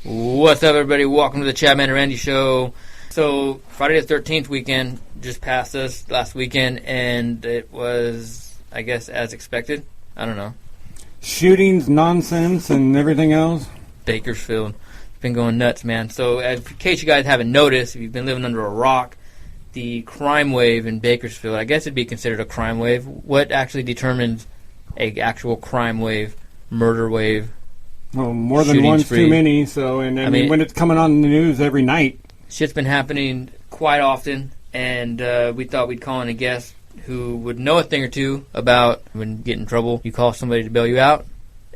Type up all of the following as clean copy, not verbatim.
What's up, everybody? Welcome to the Chadman and Randy Show. So, Friday the 13th weekend just passed us last weekend, and it was, I guess, as expected. I don't know. Shootings, nonsense, and everything else. Bakersfield. It's been going nuts, man. So, in case you guys haven't noticed, if you've been living under a rock, the crime wave in Bakersfield, I guess it'd be considered a crime wave. What actually determines a actual crime wave, murder wave? Well, more than one's too many. So, and I mean, when it's coming on the news every night, shit's been happening quite often. And we thought we'd call in a guest who would know a thing or two about when you get in trouble, you call somebody to bail you out.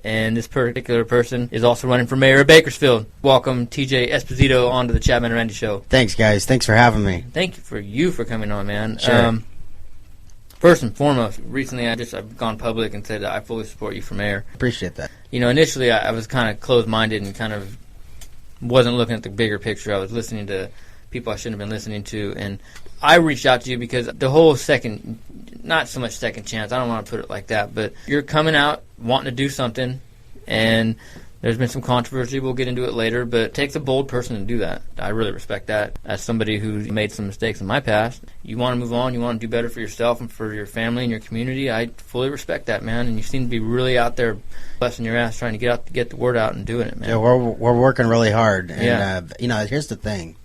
And this particular person is also running for mayor of Bakersfield. Welcome, TJ Esposito, onto the Chadman and Randy Show. Thanks, guys. Thanks for having me. Thank you for coming on, man. Sure. First and foremost, recently I've gone public and said that I fully support you for mayor. Appreciate that. You know, initially I was kind of closed-minded and kind of wasn't looking at the bigger picture. I was listening to people I shouldn't have been listening to, and I reached out to you because the whole not so much second chance, I don't want to put it like that, but you're coming out wanting to do something, and there's been some controversy. We'll get into it later, but it takes a bold person to do that. I really respect that. As somebody who's made some mistakes in my past, you want to move on, you want to do better for yourself and for your family and your community. I fully respect that, man, and you seem to be really out there busting your ass trying to get the word out and doing it, man. Yeah, we're working really hard, and yeah. Here's the thing,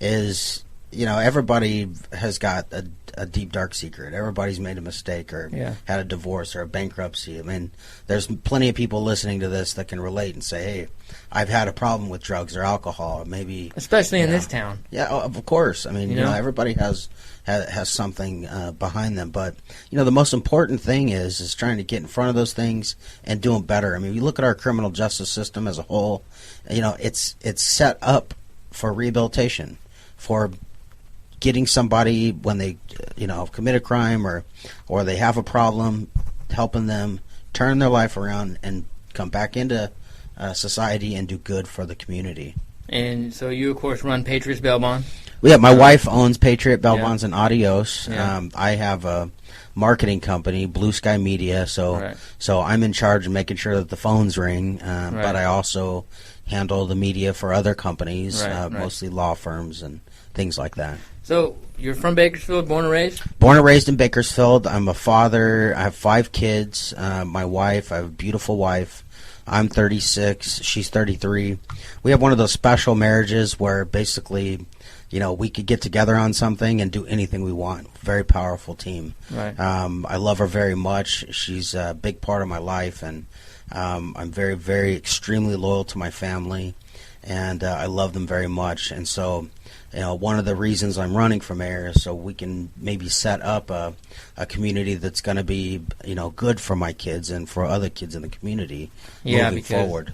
is everybody has got a deep, dark secret. Everybody's made a mistake or had a divorce or a bankruptcy. I mean, there's plenty of people listening to this that can relate and say, hey, I've had a problem with drugs or alcohol. Maybe, especially in this town. Yeah, of course. I mean, everybody has something behind them. But, the most important thing is trying to get in front of those things and do them better. I mean, you look at our criminal justice system as a whole, it's set up for rehabilitation, for getting somebody when they commit a crime or they have a problem, helping them turn their life around and come back into society and do good for the community. And so you, of course, run Patriots Bail Bond? Yeah, my wife owns Patriot Bail Bonds and Adios. Yeah. I have a marketing company, Blue Sky Media, so I'm in charge of making sure that the phones ring, but I also handle the media for other companies, mostly law firms and things like that. So, you're from Bakersfield, born and raised? Born and raised in Bakersfield. I'm a father. I have 5 kids. My wife, I have a beautiful wife. I'm 36. She's 33. We have one of those special marriages where basically, we could get together on something and do anything we want. Very powerful team. Right. I love her very much. She's a big part of my life, and I'm very, very extremely loyal to my family, and I love them very much. And so, one of the reasons I'm running for mayor is so we can maybe set up a community that's going to be, good for my kids and for other kids in the community moving forward.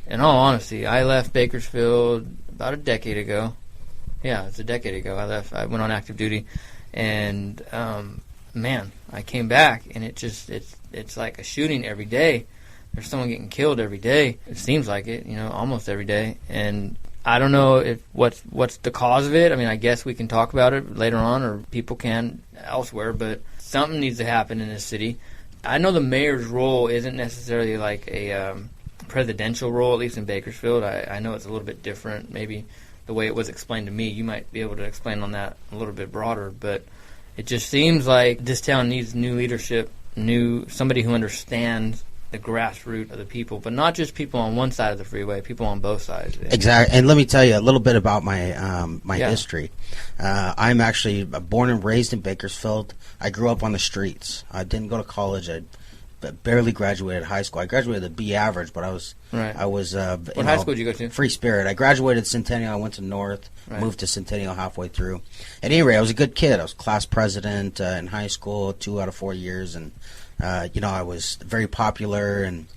In all honesty, I left Bakersfield about a decade ago. Yeah, it's a decade ago. I went on active duty, and man, I came back, and it's like a shooting every day. There's someone getting killed every day. It seems like it, almost every day. And I don't know what's the cause of it. I mean, I guess we can talk about it later on, or people can elsewhere, but something needs to happen in this city. I know the mayor's role isn't necessarily like a presidential role, at least in Bakersfield. I know it's a little bit different, maybe the way it was explained to me. You might be able to explain on that a little bit broader, but it just seems like this town needs new leadership, somebody who understands the grassroots of the people, but not just people on one side of the freeway, people on both sides. Exactly. And let me tell you a little bit about my history. I'm actually born and raised in Bakersfield. I grew up on the streets. I didn't go to college. I barely graduated high school. I graduated with a B average, but I was what high school did you go to? Free Spirit. I graduated Centennial. I went to North, moved to Centennial halfway through. At any rate, I was a good kid. I was class president in high school 2 out of 4 years, and I was very popular, and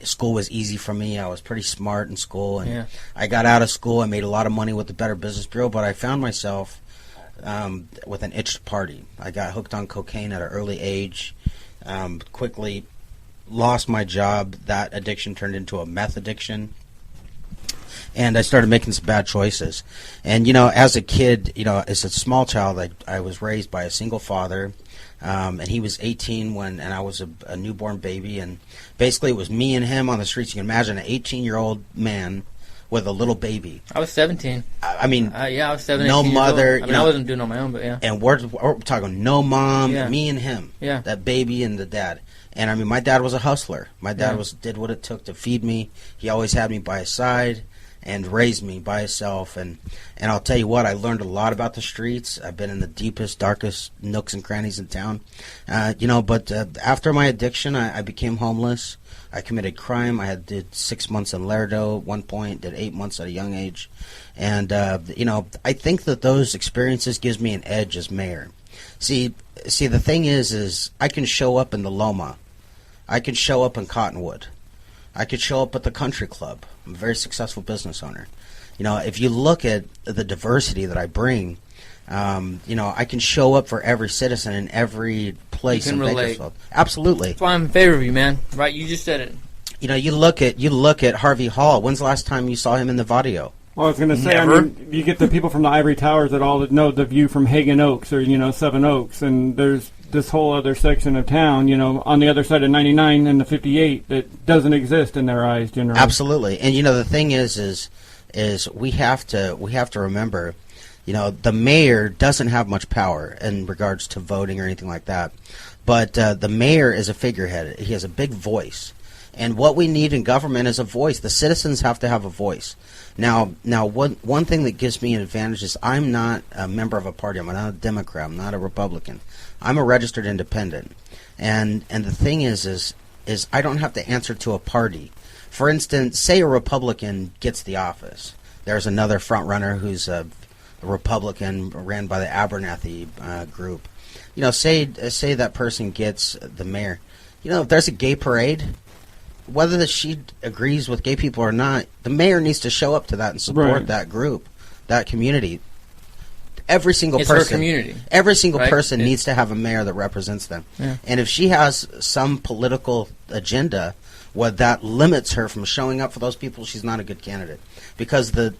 school was easy for me. I was pretty smart in school, and I got out of school. I made a lot of money with the Better Business Bureau, but I found myself with an itch to party. I got hooked on cocaine at an early age, quickly lost my job. That addiction turned into a meth addiction, and I started making some bad choices. And, as a kid, as a small child, I was raised by a single father. And he was 18 and I was a newborn baby, and basically it was me and him on the streets. You can imagine an 18-year-old man with a little baby. I was 17. I mean, I was 17. No mother. I wasn't doing it on my own, but yeah. And we're talking no mom, me and him. Yeah. That baby and the dad. And I mean, my dad was a hustler. My dad did what it took to feed me. He always had me by his side and raised me by himself. And I'll tell you what, I learned a lot about the streets. I've been in the deepest, darkest nooks and crannies in town. But after my addiction, I became homeless. I committed crime. I did 6 months in Laredo at one point, did 8 months at a young age. And, I think that those experiences gives me an edge as mayor. See, the thing is I can show up in the Loma. I could show up in Cottonwood. I could show up at the country club. I'm a very successful business owner. If you look at the diversity that I bring, I can show up for every citizen in every place in Bakersfield. Absolutely. That's why I'm in favor of you, man. Right? You just said it. You look at Harvey Hall. When's the last time you saw him in the video? Well, I was going to say, Never. I mean, you get the people from the Ivory Towers that all know the view from Hagen Oaks or, Seven Oaks, and there's this whole other section of town, on the other side of 99 and the 58 that doesn't exist in their eyes generally. Absolutely. And, the thing is we have to remember, the mayor doesn't have much power in regards to voting or anything like that. But the mayor is a figurehead. He has a big voice. And what we need in government is a voice. The citizens have to have a voice. Now, one thing that gives me an advantage is I'm not a member of a party. I'm not a Democrat. I'm not a Republican. I'm a registered independent. And the thing is I don't have to answer to a party. For instance, say a Republican gets the office. There's another front runner who's a Republican, ran by the Abernathy group. Say that person gets the mayor. If there's a gay parade, whether she agrees with gay people or not, the mayor needs to show up to that and support that group, that community. Every single person, her community. Every single person needs to have a mayor that represents them. Yeah. And if she has some political agenda, that limits her from showing up for those people, she's not a good candidate. Because the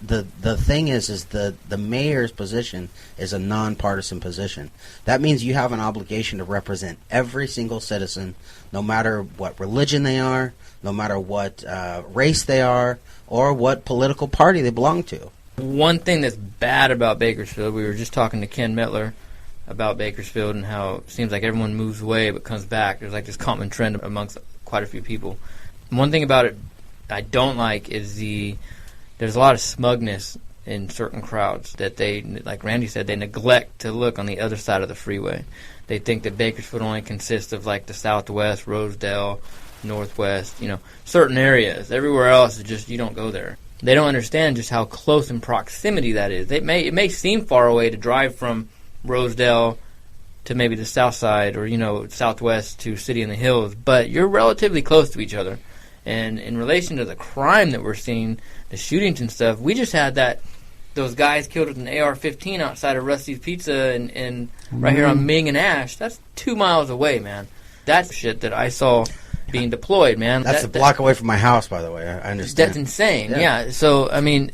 thing is the mayor's position is a nonpartisan position. That means you have an obligation to represent every single citizen, no matter what religion they are, no matter what race they are, or what political party they belong to. One thing that's bad about Bakersfield, we were just talking to Ken Mettler about Bakersfield and how it seems like everyone moves away but comes back. There's like this common trend amongst quite a few people. One thing about it I don't like is there's a lot of smugness in certain crowds that they, like Randy said, they neglect to look on the other side of the freeway. They think that Bakersfield only consists of like the Southwest, Rosedale, Northwest, certain areas. Everywhere else is just, you don't go there. They don't understand just how close in proximity that is. It may seem far away to drive from Rosedale to maybe the south side or, southwest to City in the Hills, but you're relatively close to each other. And in relation to the crime that we're seeing, the shootings and stuff, we just had those guys killed with an AR-15 outside of Rusty's Pizza and right here on Ming and Ash. That's 2 miles away, man. That's shit that I saw being deployed, man. That's a block away from my house, by the way. I understand. That's insane, yeah. So, I mean,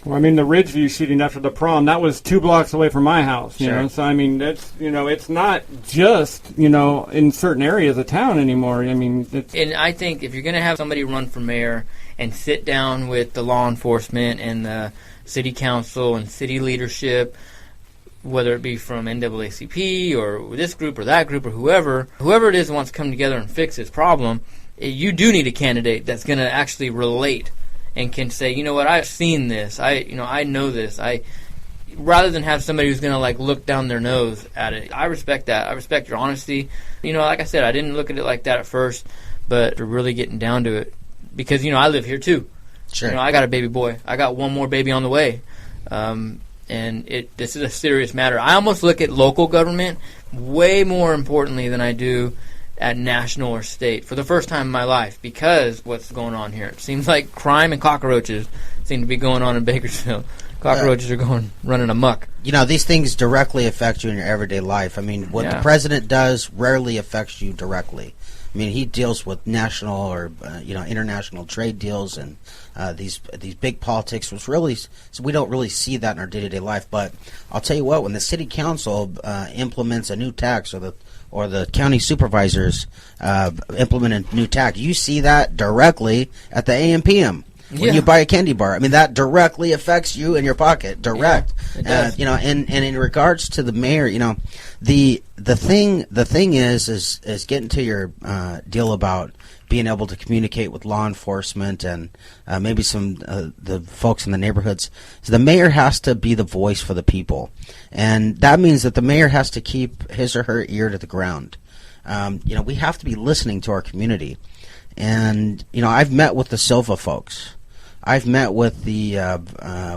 Well, I mean, the Ridgeview shooting after the prom, that was 2 blocks away from my house, you know? So, I mean, that's, it's not just, in certain areas of town anymore. I mean, And I think if you're going to have somebody run for mayor and sit down with the law enforcement and the city council and city leadership, whether it be from NAACP or this group or that group or whoever it is that wants to come together and fix this problem, you do need a candidate that's going to actually relate and can say, you know what, I've seen this, I know this. Rather than have somebody who's going to like look down their nose at it. I respect that. I respect your honesty. Like I said, I didn't look at it like that at first, but really getting down to it, because I live here too. Sure. I got a baby boy. I got one more baby on the way. And this is a serious matter. I almost look at local government way more importantly than I do at national or state for the first time in my life, because what's going on here. It seems like crime and cockroaches seem to be going on in Bakersfield. Cockroaches are running amok. These things directly affect you in your everyday life. I mean, what the president does rarely affects you directly. I mean, he deals with national or international trade deals and these big politics, which really, so we don't really see that in our day-to-day life. But I'll tell you what, when the city council implements a new tax, or the county supervisors implement a new tax, you see that directly at the AM/PM. when you buy a candy bar. I mean, that directly affects you in your pocket, direct. Yeah, it does. And in regards to the mayor, the thing is getting to your deal about being able to communicate with law enforcement and maybe some the folks in the neighborhoods. So the mayor has to be the voice for the people, and that means that the mayor has to keep his or her ear to the ground. We have to be listening to our community, and I've met with the Silva folks. I've met with the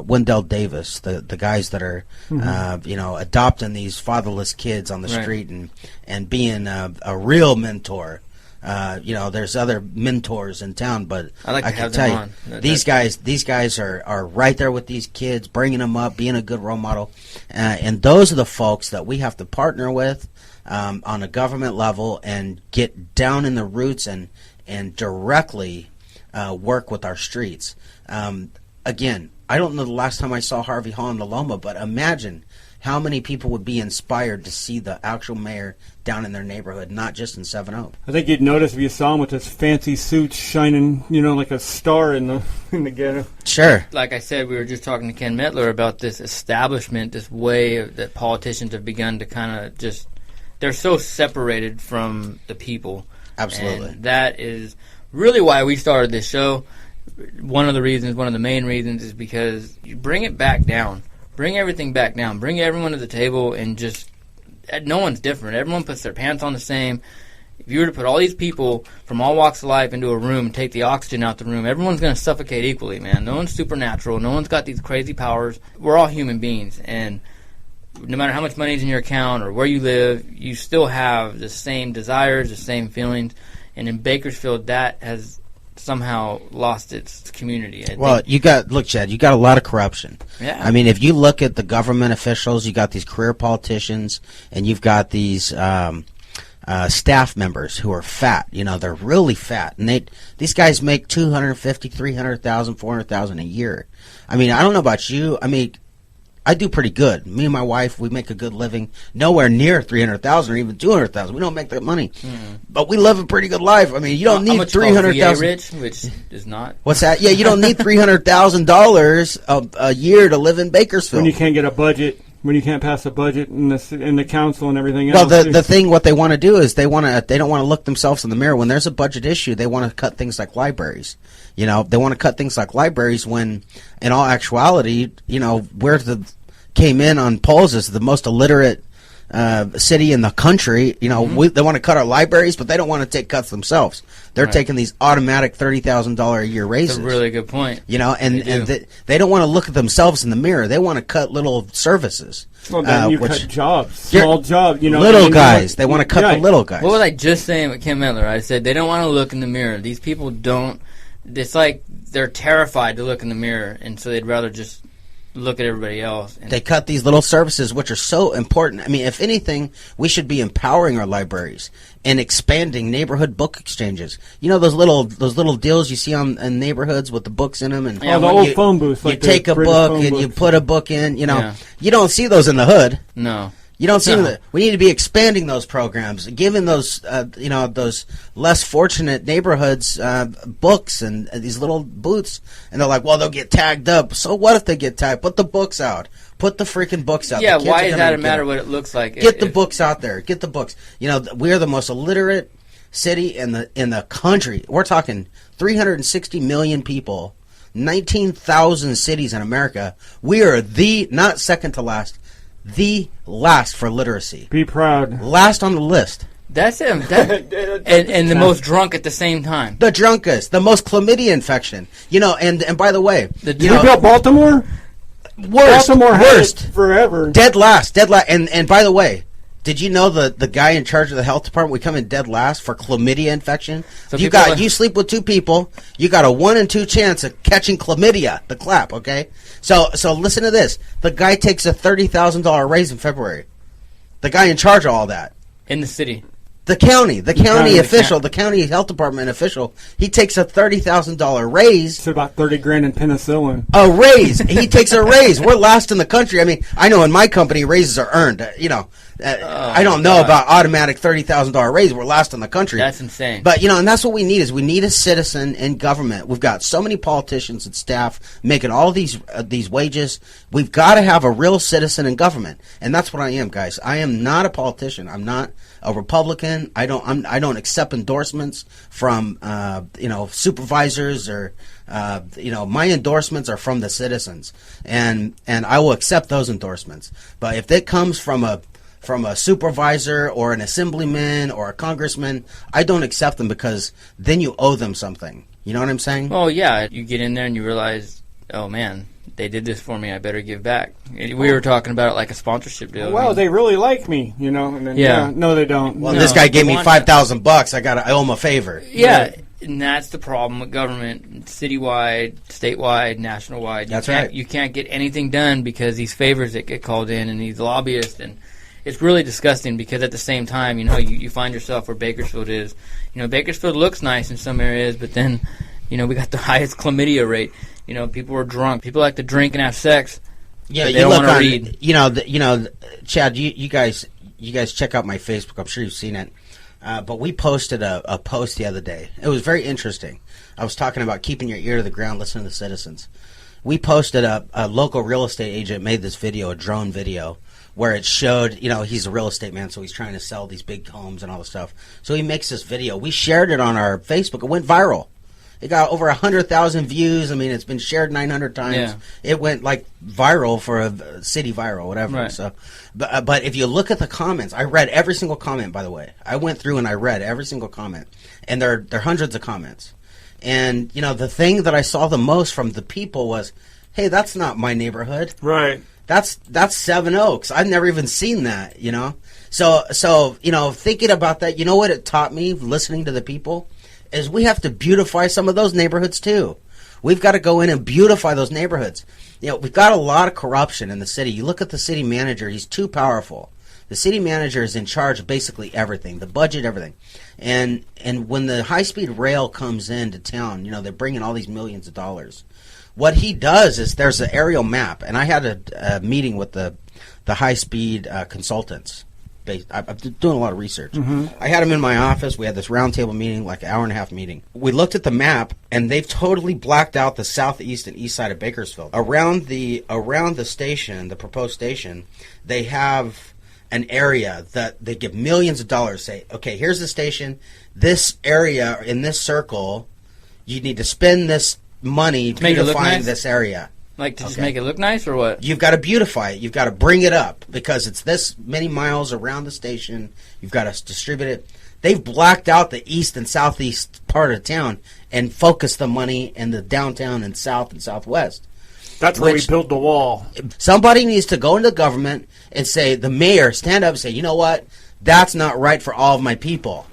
Wendell Davis, the guys that are adopting these fatherless kids on the street and being a real mentor. There's other mentors in town, but I can tell you, these guys are right there with these kids, bringing them up, being a good role model, and those are the folks that we have to partner with on a government level and get down in the roots and directly work with our streets. Again, I don't know the last time I saw Harvey Hall in the Loma, but imagine how many people would be inspired to see the actual mayor down in their neighborhood, not just in Seven Oaks. I think you'd notice if you saw him with his fancy suits shining, like a star in the ghetto. Sure. Like I said, we were just talking to Ken Metler about this establishment, this way that politicians have begun to kind of just, they're so separated from the people. Absolutely. And that is really why we started this show. One of the main reasons is because you bring it back down. Bring everything back down. Bring everyone to the table and just, no one's different. Everyone puts their pants on the same. If you were to put all these people from all walks of life into a room and take the oxygen out the room, everyone's going to suffocate equally, man. No one's supernatural. No one's got these crazy powers. We're all human beings. And no matter how much money's in your account or where you live, you still have the same desires, the same feelings. And in Bakersfield, that has somehow lost its community. Chad, you got a lot of corruption. Yeah. I mean, if you look at the government officials, you got these career politicians, and you've got these staff members who are fat. They're really fat, and these guys make $250,000, $300,000, $400,000 a year. I mean, I don't know about you. I mean, I do pretty good. Me and my wife, we make a good living. Nowhere near $300,000 or even $200,000. We don't make that money, but we live a pretty good life. I mean, you don't need $300,000. Rich, which is not. What's that? Yeah, you don't need $300,000 a year to live in Bakersfield. When you can't get a budget, when you can't pass a budget in the council and everything else. Well, the thing, what they want to do is they don't want to look themselves in the mirror when there's a budget issue. They want to cut things like libraries. They want to cut things like libraries when, in all actuality, came in on polls as the most illiterate city in the country. They want to cut our libraries, but they don't want to take cuts themselves. They're taking these automatic $30,000 a year raises. That's a really good point. And they don't want to look at themselves in the mirror. They want to cut little services. Well, then you cut jobs, small jobs. Little guys. They want to cut the little guys. What was I just saying with Ken Miller? I said they don't want to look in the mirror. These people don't. It's like they're terrified to look in the mirror, and so they'd rather just look at everybody else. They cut these little services, which are so important. I mean, if anything, we should be empowering our libraries and expanding neighborhood book exchanges. Those little deals you see in neighborhoods with the books in them, and the old phone booths. You take a book and you put a book in. You don't see those in the hood. No. You don't see them. We need to be expanding those programs, giving those those less fortunate neighborhoods books and these little booths. And they're like, well, they'll get tagged up. So what if they get tagged? Put the books out. Put the freaking books out. Yeah, why does that matter what it looks like? Get the books out there. Get the books. We are the most illiterate city in the country. We're talking 360 million people, 19,000 cities in America. We are not second to last. The last for literacy. Be proud. Last on the list. That's him. And the most drunk at the same time. The drunkest. The most chlamydia infection. And by the way. You built Baltimore? Worst. Baltimore worst. Had it forever. Dead last. And by the way, did you know the guy in charge of the health department, we come in dead last for chlamydia infection? So you sleep with two people, you got a 1 in 2 chance of catching chlamydia, the clap, okay? So listen to this. The guy takes a $30,000 raise in February. The guy in charge of all that. In the city. The county official, the county health department official, he takes a $30,000 raise. It's about $30,000 in penicillin. A raise. He takes a raise. We're last in the country. I mean, I know in my company raises are earned. I don't know about automatic $30,000 raise. We're last in the country. That's insane. But, you know, and that's what we need is we need a citizen in government. We've got so many politicians and staff making all these wages. We've got to have a real citizen in government. And that's what I am, guys. I am not a politician. I'm not a Republican. I don't accept endorsements from, supervisors or, my endorsements are from the citizens. And I will accept those endorsements. But if it comes from a supervisor or an assemblyman or a congressman, I don't accept them because then you owe them something. You know what I'm saying? Oh, yeah. You get in there and you realize, oh, man, they did this for me. I better give back. We were talking about it like a sponsorship deal. Well, they really like me, you know. And then, yeah. No, they don't. Well, this guy gave me $5,000. I owe him a favor. Yeah. And that's the problem with government, citywide, statewide, national-wide. That's right. You can't get anything done because these favors that get called in and these lobbyists, and it's really disgusting because at the same time, you find yourself where Bakersfield is. Bakersfield looks nice in some areas, but then, we got the highest chlamydia rate. People are drunk. People like to drink and have sex. Yeah, they don't want to read. Chad, you guys check out my Facebook. I'm sure you've seen it. But we posted a post the other day. It was very interesting. I was talking about keeping your ear to the ground, listening to the citizens. We posted a local real estate agent made this video, a drone video, where it showed, he's a real estate man, so he's trying to sell these big homes and all this stuff. So he makes this video. We shared it on our Facebook. It went viral. It got over 100,000 views. I mean, it's been shared 900 times. Yeah. It went like viral for a city viral, whatever. Right. So, but if you look at the comments, I read every single comment. By the way, I went through and I read every single comment, and there are hundreds of comments. And the thing that I saw the most from the people was, "Hey, that's not my neighborhood. Right? That's Seven Oaks. I've never even seen that. So thinking about that, you know what it taught me listening to the people." Is we have to beautify some of those neighborhoods too. We've got to go in and beautify those neighborhoods. We've got a lot of corruption in the city. You look at the city manager, he's too powerful. The city manager is in charge of basically everything, the budget, everything. And when the high-speed rail comes into town, they're bringing all these millions of dollars. What he does is there's an aerial map, and I had a meeting with the high-speed consultants. I'm doing a lot of research. Mm-hmm. I had them in my office. We had this roundtable meeting, like an hour-and-a-half meeting. We looked at the map, and they've totally blacked out the southeast and east side of Bakersfield. Around the station, the proposed station, they have an area that they give millions of dollars. Say, okay, here's the station. This area in this circle, you need to spend this money beautifying this area. Like to just make it look nice or what? You've got to beautify it. You've got to bring it up because it's this many miles around the station. You've got to distribute it. They've blacked out the east and southeast part of town and focused the money in the downtown and south and southwest. That's where we built the wall. Somebody needs to go into government and say, the mayor, stand up and say, you know what? That's not right for all of my people.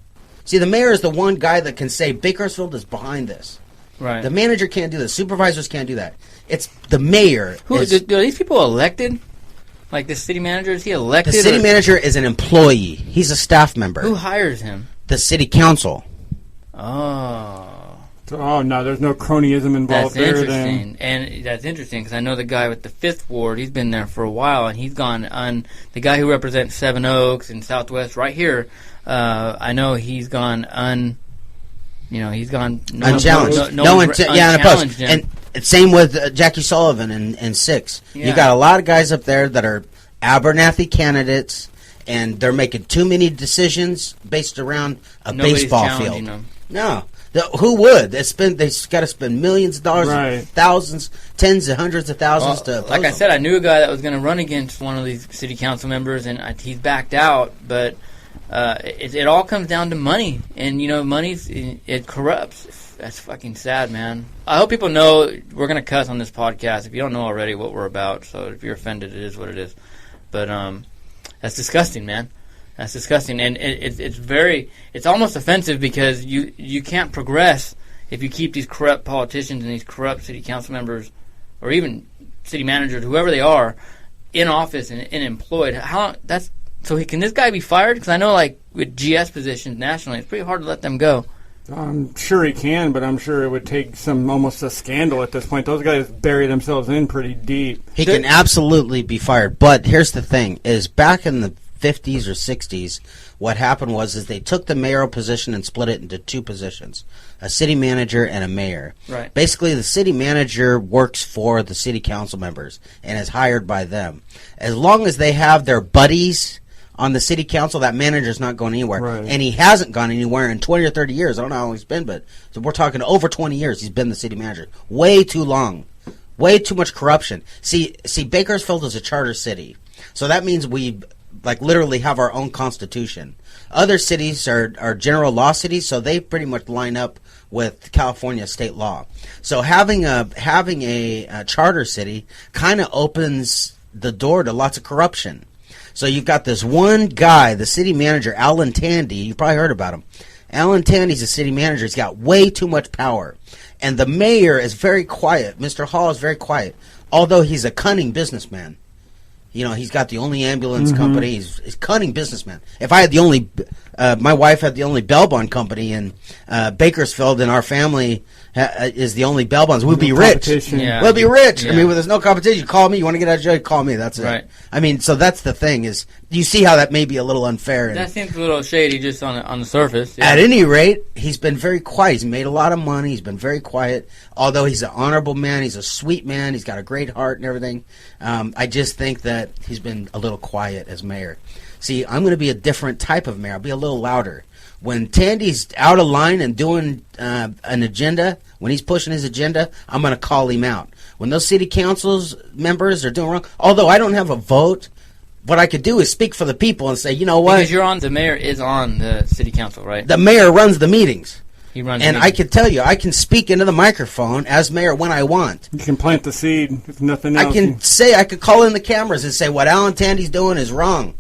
See, the mayor is the one guy that can say Bakersfield is behind this. Right. The manager can't do this. Supervisors can't do that. It's the mayor. Are these people elected? Like the city manager, is he elected? The city manager is an employee. He's a staff member. Who hires him? The city council. Oh. Oh, no, there's no cronyism involved there. That's interesting. And that's interesting because I know the guy with the 5th Ward, he's been there for a while, and he's gone on. The guy who represents Seven Oaks and Southwest right here, I know he's gone he's gone unchallenged. Unopposed. And same with Jackie Sullivan and 6. Yeah. You got a lot of guys up there that are Abernathy candidates, and they're making too many decisions based around a baseball field. Them. No. Who would? They've got to spend millions of dollars, right. Thousands, tens of hundreds of thousands to oppose like I said, I knew a guy that was going to run against one of these city council members, and he's backed out, but it all comes down to money, and it corrupts. That's fucking sad, man. I hope people know we're gonna cuss on this podcast. If you don't know already what we're about, so if you're offended, it is what it is. But that's disgusting, man. That's disgusting, and it's almost offensive because you can't progress if you keep these corrupt politicians and these corrupt city council members, or even city managers, whoever they are, in office and employed. So can this guy be fired? Because I know, like, with GS positions nationally, it's pretty hard to let them go. I'm sure he can, but I'm sure it would take almost a scandal at this point. Those guys bury themselves in pretty deep. He can absolutely be fired. But here's the thing, is back in the 50s or 60s, what happened was they took the mayoral position and split it into two positions, a city manager and a mayor. Right. Basically, the city manager works for the city council members and is hired by them. As long as they have their buddies on the city council, that manager's not going anywhere. Right. And he hasn't gone anywhere in 20 or 30 years. I don't know how long he's been, but so we're talking over 20 years he's been the city manager. Way too long. Way too much corruption. See, Bakersfield is a charter city. So that means we literally have our own constitution. Other cities are general law cities, so they pretty much line up with California state law. So having a charter city kind of opens the door to lots of corruption. So you've got this one guy, the city manager, Alan Tandy. You probably heard about him. Alan Tandy's the city manager. He's got way too much power. And the mayor is very quiet. Mr. Hall is very quiet, although he's a cunning businessman. You know, he's got the only ambulance company. He's a cunning businessman. If I had my wife had the only bail bond company in Bakersfield, and our family is the only bail bonds, we'd be rich. Yeah. We'll be rich. Yeah. I mean, there's no competition. You call me. You want to get out of jail? Call me. That's it. Right. I mean, so that's the thing is, you see how that may be a little unfair. That seems a little shady just on the surface. Yeah. At any rate, he's been very quiet. He's made a lot of money. He's been very quiet. Although he's an honorable man, he's a sweet man. He's got a great heart and everything. I just think that he's been a little quiet as mayor. See, I'm going to be a different type of mayor. I'll be a little louder. When Tandy's out of line and doing an agenda, when he's pushing his agenda, I'm going to call him out. When those city council's members are doing wrong, although I don't have a vote, what I could do is speak for the people and say, you know what? Because the mayor is on the city council, right? The mayor runs the meetings. He runs and I can tell you, I can speak into the microphone as mayor when I want. You can plant the seed, if nothing else. I could call in the cameras and say what Alan Tandy's doing is wrong.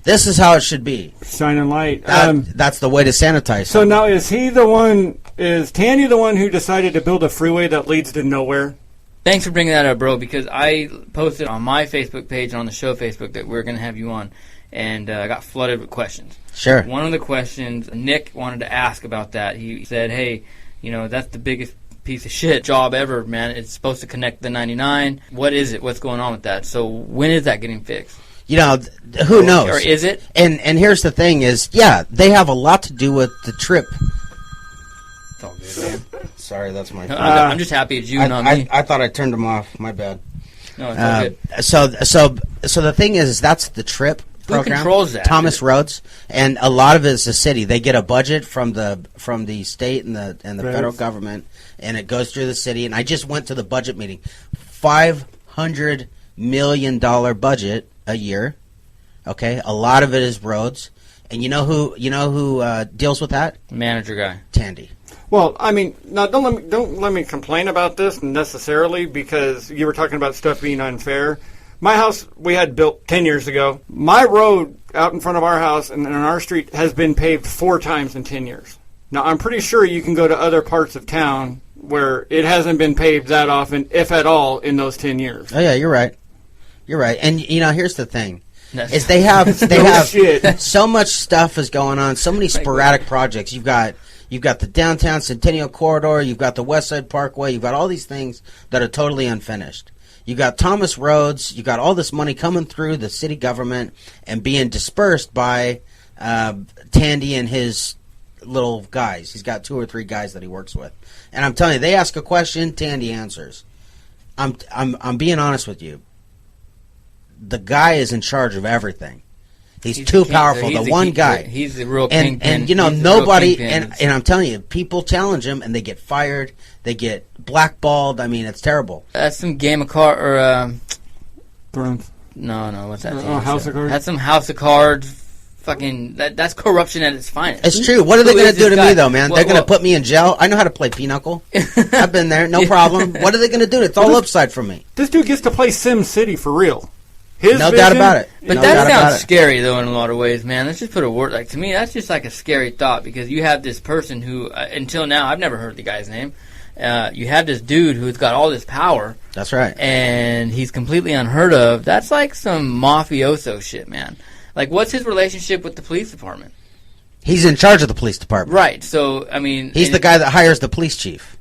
This is how it should be. Shining light. That's the way to sanitize. So now, is Tandy the one who decided to build a freeway that leads to nowhere? Thanks for bringing that up, bro, because I posted on my Facebook page and on the show Facebook that we're going to have you on, and I got flooded with questions. Sure. One of the questions, Nick wanted to ask about that. He said, hey, that's the biggest piece of shit job ever, man. It's supposed to connect the 99. What is it? What's going on with that? So when is that getting fixed? Who knows? Or is it? And here's the thing is, they have a lot to do with the trip. It's all good, man. Sorry, that's my phone. I'm just happy it's you, not me. I thought I turned them off. My bad. No, it's all good. So the thing is that's the trip program. Who controls that? Thomas Rhodes, and a lot of it is the city. They get a budget from the state and the federal government, and it goes through the city. And I just went to the budget meeting. $500 million budget a year. Okay, a lot of it is roads, and you know who deals with that? Manager guy, Tandy. Well, I mean, now don't let me complain about this necessarily, because you were talking about stuff being unfair. My house we had built 10 years ago. My road out in front of our house and on our street has been paved 4 times in 10 years. Now, I'm pretty sure you can go to other parts of town where it hasn't been paved that often, if at all, in those 10 years. Oh yeah, you're right. You're right. And here's the thing. Is they have so much stuff is going on, so many sporadic projects. You've got the downtown Centennial Corridor, you've got the West Side Parkway, you've got all these things that are totally unfinished. You got Thomas Rhodes, you got all this money coming through the city government and being dispersed by Tandy and his little guys. He's got 2 or 3 guys that he works with. And I'm telling you, they ask a question, Tandy answers. I'm being honest with you. The guy is in charge of everything. He's too powerful. The one guy. He's the real kingpin. And nobody. And I'm telling you, people challenge him, and they get fired. They get blackballed. I mean, it's terrible. That's some game of cards or. Thrones. No, what's that? House of Cards. That's some House of Cards. Fucking that's corruption at its finest. It's true. What are they going to do to me, though, man? They're going to put me in jail. I know how to play pinochle. I've been there, no problem. What are they going to do? It's all upside for me. This dude gets to play Sim City for real. No doubt about it. But that sounds scary, though, in a lot of ways, man. Let's just put a word. To me, that's just like a scary thought, because you have this person who, until now, I've never heard the guy's name. You have this dude who's got all this power. That's right. And he's completely unheard of. That's like some mafioso shit, man. Like, what's his relationship with the police department? He's in charge of the police department. Right. So, I mean... He's the guy that hires the police chief.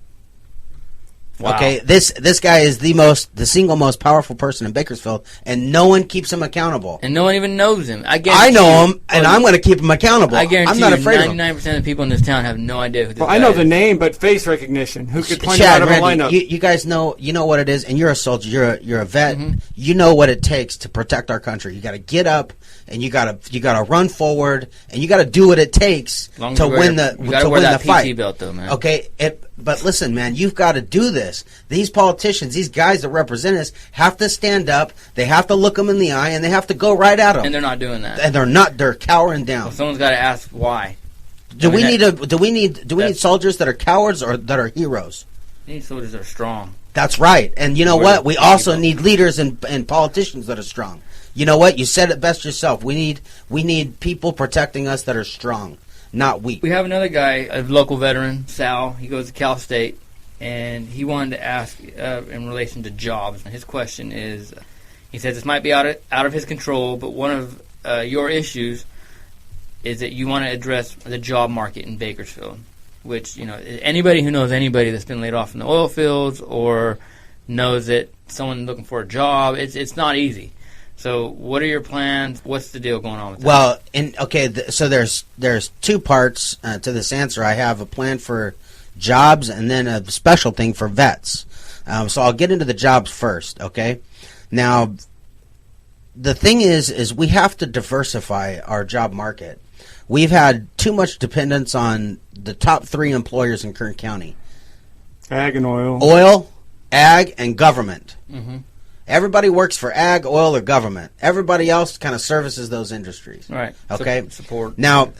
Wow. Okay, this guy is the single most powerful person in Bakersfield, and no one keeps him accountable. And no one even knows him. I know him, and I'm going to keep him accountable. I guarantee I'm not afraid of him. 99% of people in this town have no idea who this Well, guy I know is. the name, but face recognition. Who could point Chad, out of a Randy, lineup? you guys know, you know what it is, and you're a soldier, you're a vet. Mm-hmm. You know what it takes to protect our country. You got to get up, and you got to run forward, and you got to do what it takes to win the fight. PT belt, though, man. Okay, but listen, man, you've got to do this. These politicians, these guys that represent us, have to stand up. They have to look them in the eye, and they have to go right at them. And they're not doing that. And they're not. They're cowering down. Well, someone's got to ask why. Do we need soldiers that are cowards or that are heroes? We need soldiers that are strong. That's right. And you know what? We also need leaders and politicians that are strong. You know what? You said it best yourself. We need people protecting us that are strong, not weak. We have another guy, a local veteran, Sal. He goes to Cal State, and he wanted to ask in relation to jobs. And his question is, he says this might be out of his control, but one of your issues is that you want to address the job market in Bakersfield, which, you know, anybody who knows anybody that's been laid off in the oil fields or knows that someone looking for a job, it's not easy. So what are your plans? What's the deal going on with that? Well, so there's two parts to this answer. I have a plan for jobs and then a special thing for vets. So I'll get into the jobs first, okay? Now, the thing is we have to diversify our job market. We've had too much dependence on the top 3 employers in Kern County. Ag and oil. Oil, ag, and government. Mm-hmm. Everybody works for ag, oil, or government. Everybody else kind of services those industries. Right. Okay? Support. Now,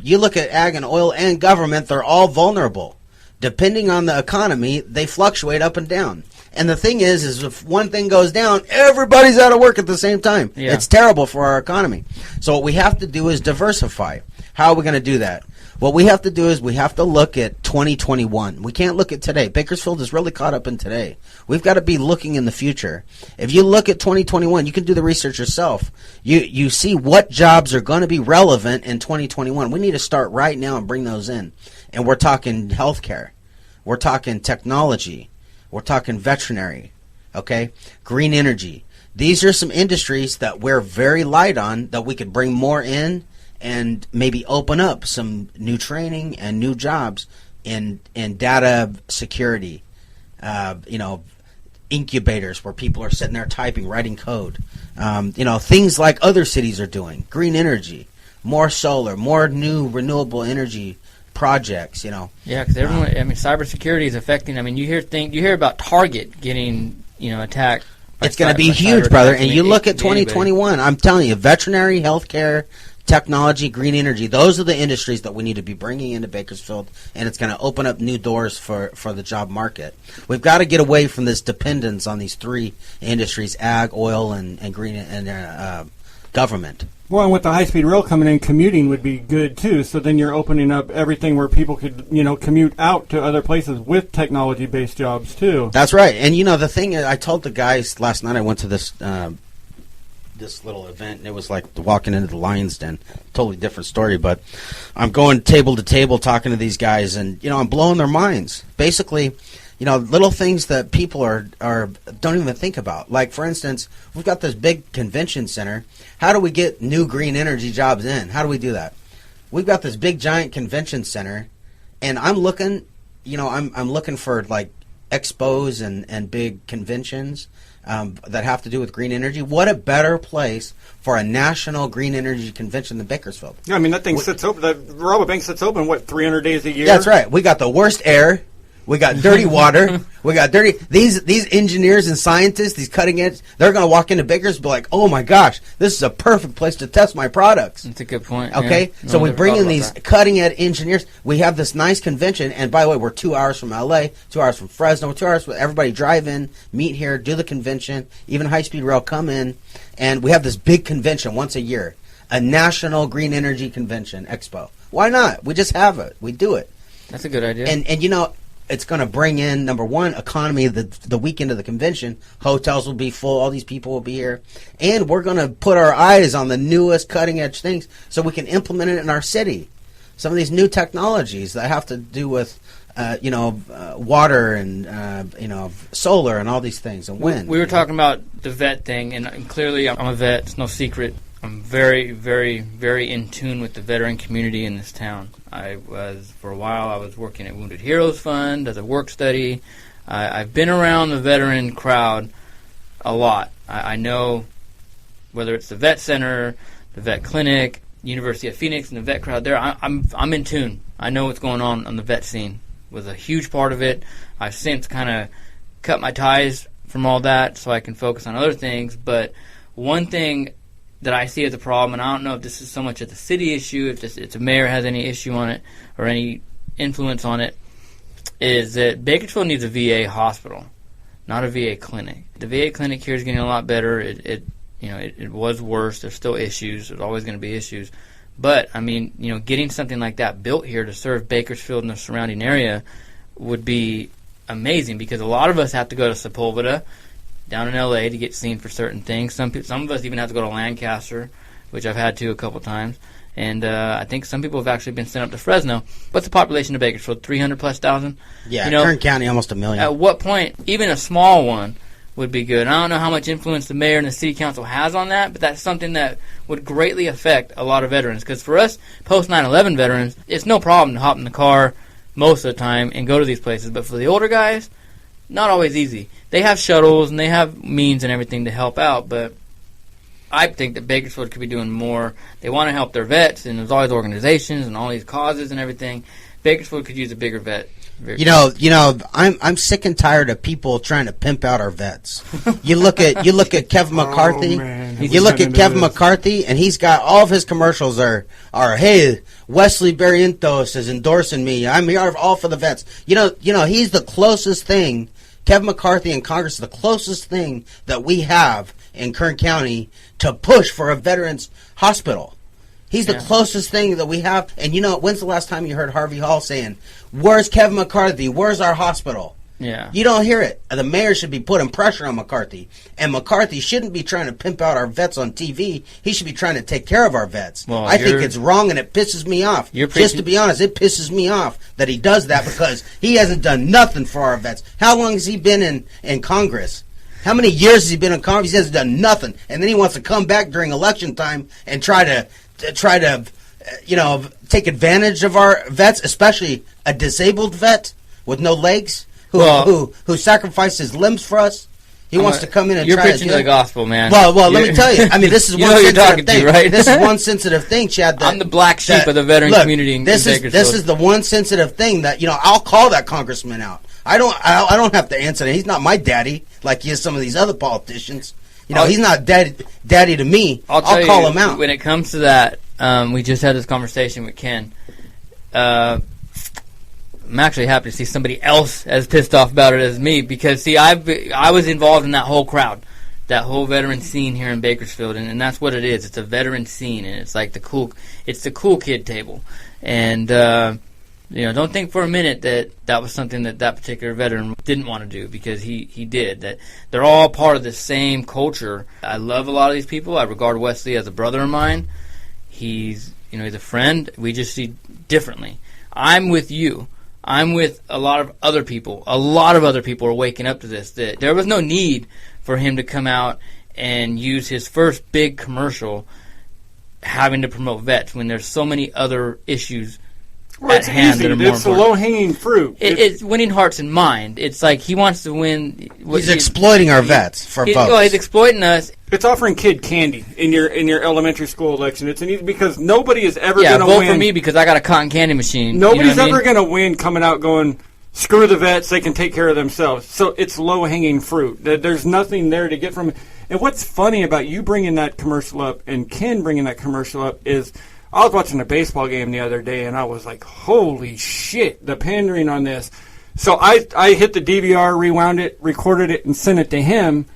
you look at ag and oil and government, they're all vulnerable. Depending on the economy, they fluctuate up and down. And the thing is if one thing goes down, everybody's out of work at the same time. Yeah. It's terrible for our economy. So what we have to do is diversify. How are we going to do that? What we have to do is we have to look at 2021. We can't look at today. Bakersfield is really caught up in today. We've got to be looking in the future. If you look at 2021, you can do the research yourself. You see what jobs are going to be relevant in 2021. We need to start right now and bring those in. And we're talking healthcare. We're talking technology. We're talking veterinary. Okay? Green energy. These are some industries that we're very light on that we could bring more in and maybe open up some new training and new jobs in data security, incubators where people are sitting there typing, writing code, things like other cities are doing, green energy, more solar, more new renewable energy projects, Yeah, because everyone, cybersecurity is affecting, you hear about Target getting, attacked. It's going to be huge, brother, and you look at 2021, I'm telling you, veterinary, healthcare, technology, green energy, those are the industries that we need to be bringing into Bakersfield, and it's going to open up new doors for the job market. We've got to get away from this dependence on these 3 industries, ag, oil, and green and government. Well, and with the high-speed rail coming in, commuting would be good, too. So then you're opening up everything where people could, commute out to other places with technology-based jobs, too. That's right. And, the thing is, I told the guys last night I went to this little event, and it was like walking into the Lion's Den. Totally different story, but I'm going table to table talking to these guys, and, I'm blowing their minds. Basically, little things that people are don't even think about. Like, for instance, we've got this big convention center. How do we get new green energy jobs in? How do we do that? We've got this big giant convention center, and I'm looking, I'm looking for like expos and big conventions that have to do with green energy. What a better place for a national green energy convention than Bakersfield. Yeah, that thing sits open. The Rabobank sits open 300 days a year. That's right. We got the worst air. We got dirty water. We got dirty. These engineers and scientists, these cutting edge, they're going to walk into Bakersfield and be like, oh my gosh, this is a perfect place to test my products. That's a good point. Okay, yeah. So we bring in these cutting edge engineers. We have this nice convention, and by the way, we're 2 hours from LA, 2 hours from Fresno, 2 hours. Everybody drive in, meet here, do the convention. Even high speed rail come in, and we have this big convention once a year, a national green energy convention expo. Why not? We just have it. We do it. That's a good idea. And it's going to bring in, number one, economy the weekend of the convention. Hotels will be full. All these people will be here. And we're going to put our eyes on the newest cutting-edge things so we can implement it in our city. Some of these new technologies that have to do with water and solar and all these things and wind. We were talking about the vet thing, and clearly I'm a vet. It's no secret. I'm very, very, very in tune with the veteran community in this town. For a while, I was working at Wounded Heroes Fund as a work study. I've been around the veteran crowd a lot. I know whether it's the vet center, the vet clinic, University of Phoenix, and the vet crowd there. I'm in tune. I know what's going on the vet scene. Was a huge part of it. I've since kind of cut my ties from all that so I can focus on other things. But one thing that I see as a problem, and I don't know if this is so much of the city issue, if the mayor has any issue on it or any influence on it, is that Bakersfield needs a VA hospital, not a VA clinic. The VA clinic here is getting a lot better. It was worse. There's still issues. There's always going to be issues. But, I mean, getting something like that built here to serve Bakersfield and the surrounding area would be amazing, because a lot of us have to go to Sepulveda down in L.A. to get seen for certain things. Some of us even have to go to Lancaster, which I've had to a couple times. And I think some people have actually been sent up to Fresno. What's the population of Bakersfield? 300,000+? Yeah, Kern County, almost 1 million. At what point, even a small one would be good. I don't know how much influence the mayor and the city council has on that, but that's something that would greatly affect a lot of veterans. Because for us, post 9/11 veterans, it's no problem to hop in the car most of the time and go to these places. But for the older guys, not always easy. They have shuttles and they have means and everything to help out, but I think that Bakersfield could be doing more. They want to help their vets, and there's all these organizations and all these causes and everything. Bakersfield could use a bigger vet. I'm sick and tired of people trying to pimp out our vets. You look at Kevin McCarthy. You look at Kevin McCarthy, and he's got all of his commercials are hey, Wesley Barrientos is endorsing me. I'm here all for the vets. He's the closest thing. Kevin McCarthy in Congress is the closest thing that we have in Kern County to push for a veterans hospital. He's the closest thing that we have. And when's the last time you heard Harvey Hall saying, "Where's Kevin McCarthy? Where's our hospital?" Yeah. You don't hear it. The mayor should be putting pressure on McCarthy. And McCarthy shouldn't be trying to pimp out our vets on TV. He should be trying to take care of our vets. Well, I think it's wrong, and it pisses me off. Just to be honest, it pisses me off that he does that, because he hasn't done nothing for our vets. How long has he been in Congress? How many years has he been in Congress? He hasn't done nothing. And then he wants to come back during election time and try to take advantage of our vets, especially a disabled vet with no legs who sacrificed his limbs for us. He wants to come in and try to do it. You're preaching the gospel, man. Well, let me tell you. I mean, this is one sensitive thing. Right? This is one sensitive thing, Chad. I'm the black sheep of the veteran community in Bakersfield. This is the one sensitive thing that I'll call that congressman out. I don't have to answer that. He's not my daddy like he is some of these other politicians. He's not daddy to me. I'll call him out. When it comes to that, we just had this conversation with Ken. I'm actually happy to see somebody else as pissed off about it as me, because I was involved in that whole crowd, that whole veteran scene here in Bakersfield, and that's what it is. It's a veteran scene, and it's like the cool kid table. And don't think for a minute that was something that particular veteran didn't want to do, because he did. That they're all part of the same culture. I love a lot of these people. I regard Wesley as a brother of mine. He's a friend. We just see differently. I'm with you. I'm with a lot of other people. A lot of other people are waking up to this. That there was no need for him to come out and use his first big commercial having to promote vets when there's so many other issues at hand that are more important. It's the low-hanging fruit. It's winning hearts and mind. It's like he wants to win. He's exploiting our vets for votes. Well, he's exploiting us. It's offering kid candy in your elementary school election. It's an easy, because nobody is ever going to win. Yeah, vote for me because I got a cotton candy machine. Nobody's ever going to win coming out going, screw the vets, they can take care of themselves. So it's low-hanging fruit. There's nothing there to get from it. And what's funny about you bringing that commercial up and Ken bringing that commercial up is, I was watching a baseball game the other day, and I was like, holy shit, the pandering on this. So I hit the DVR, rewound it, recorded it, and sent it to him,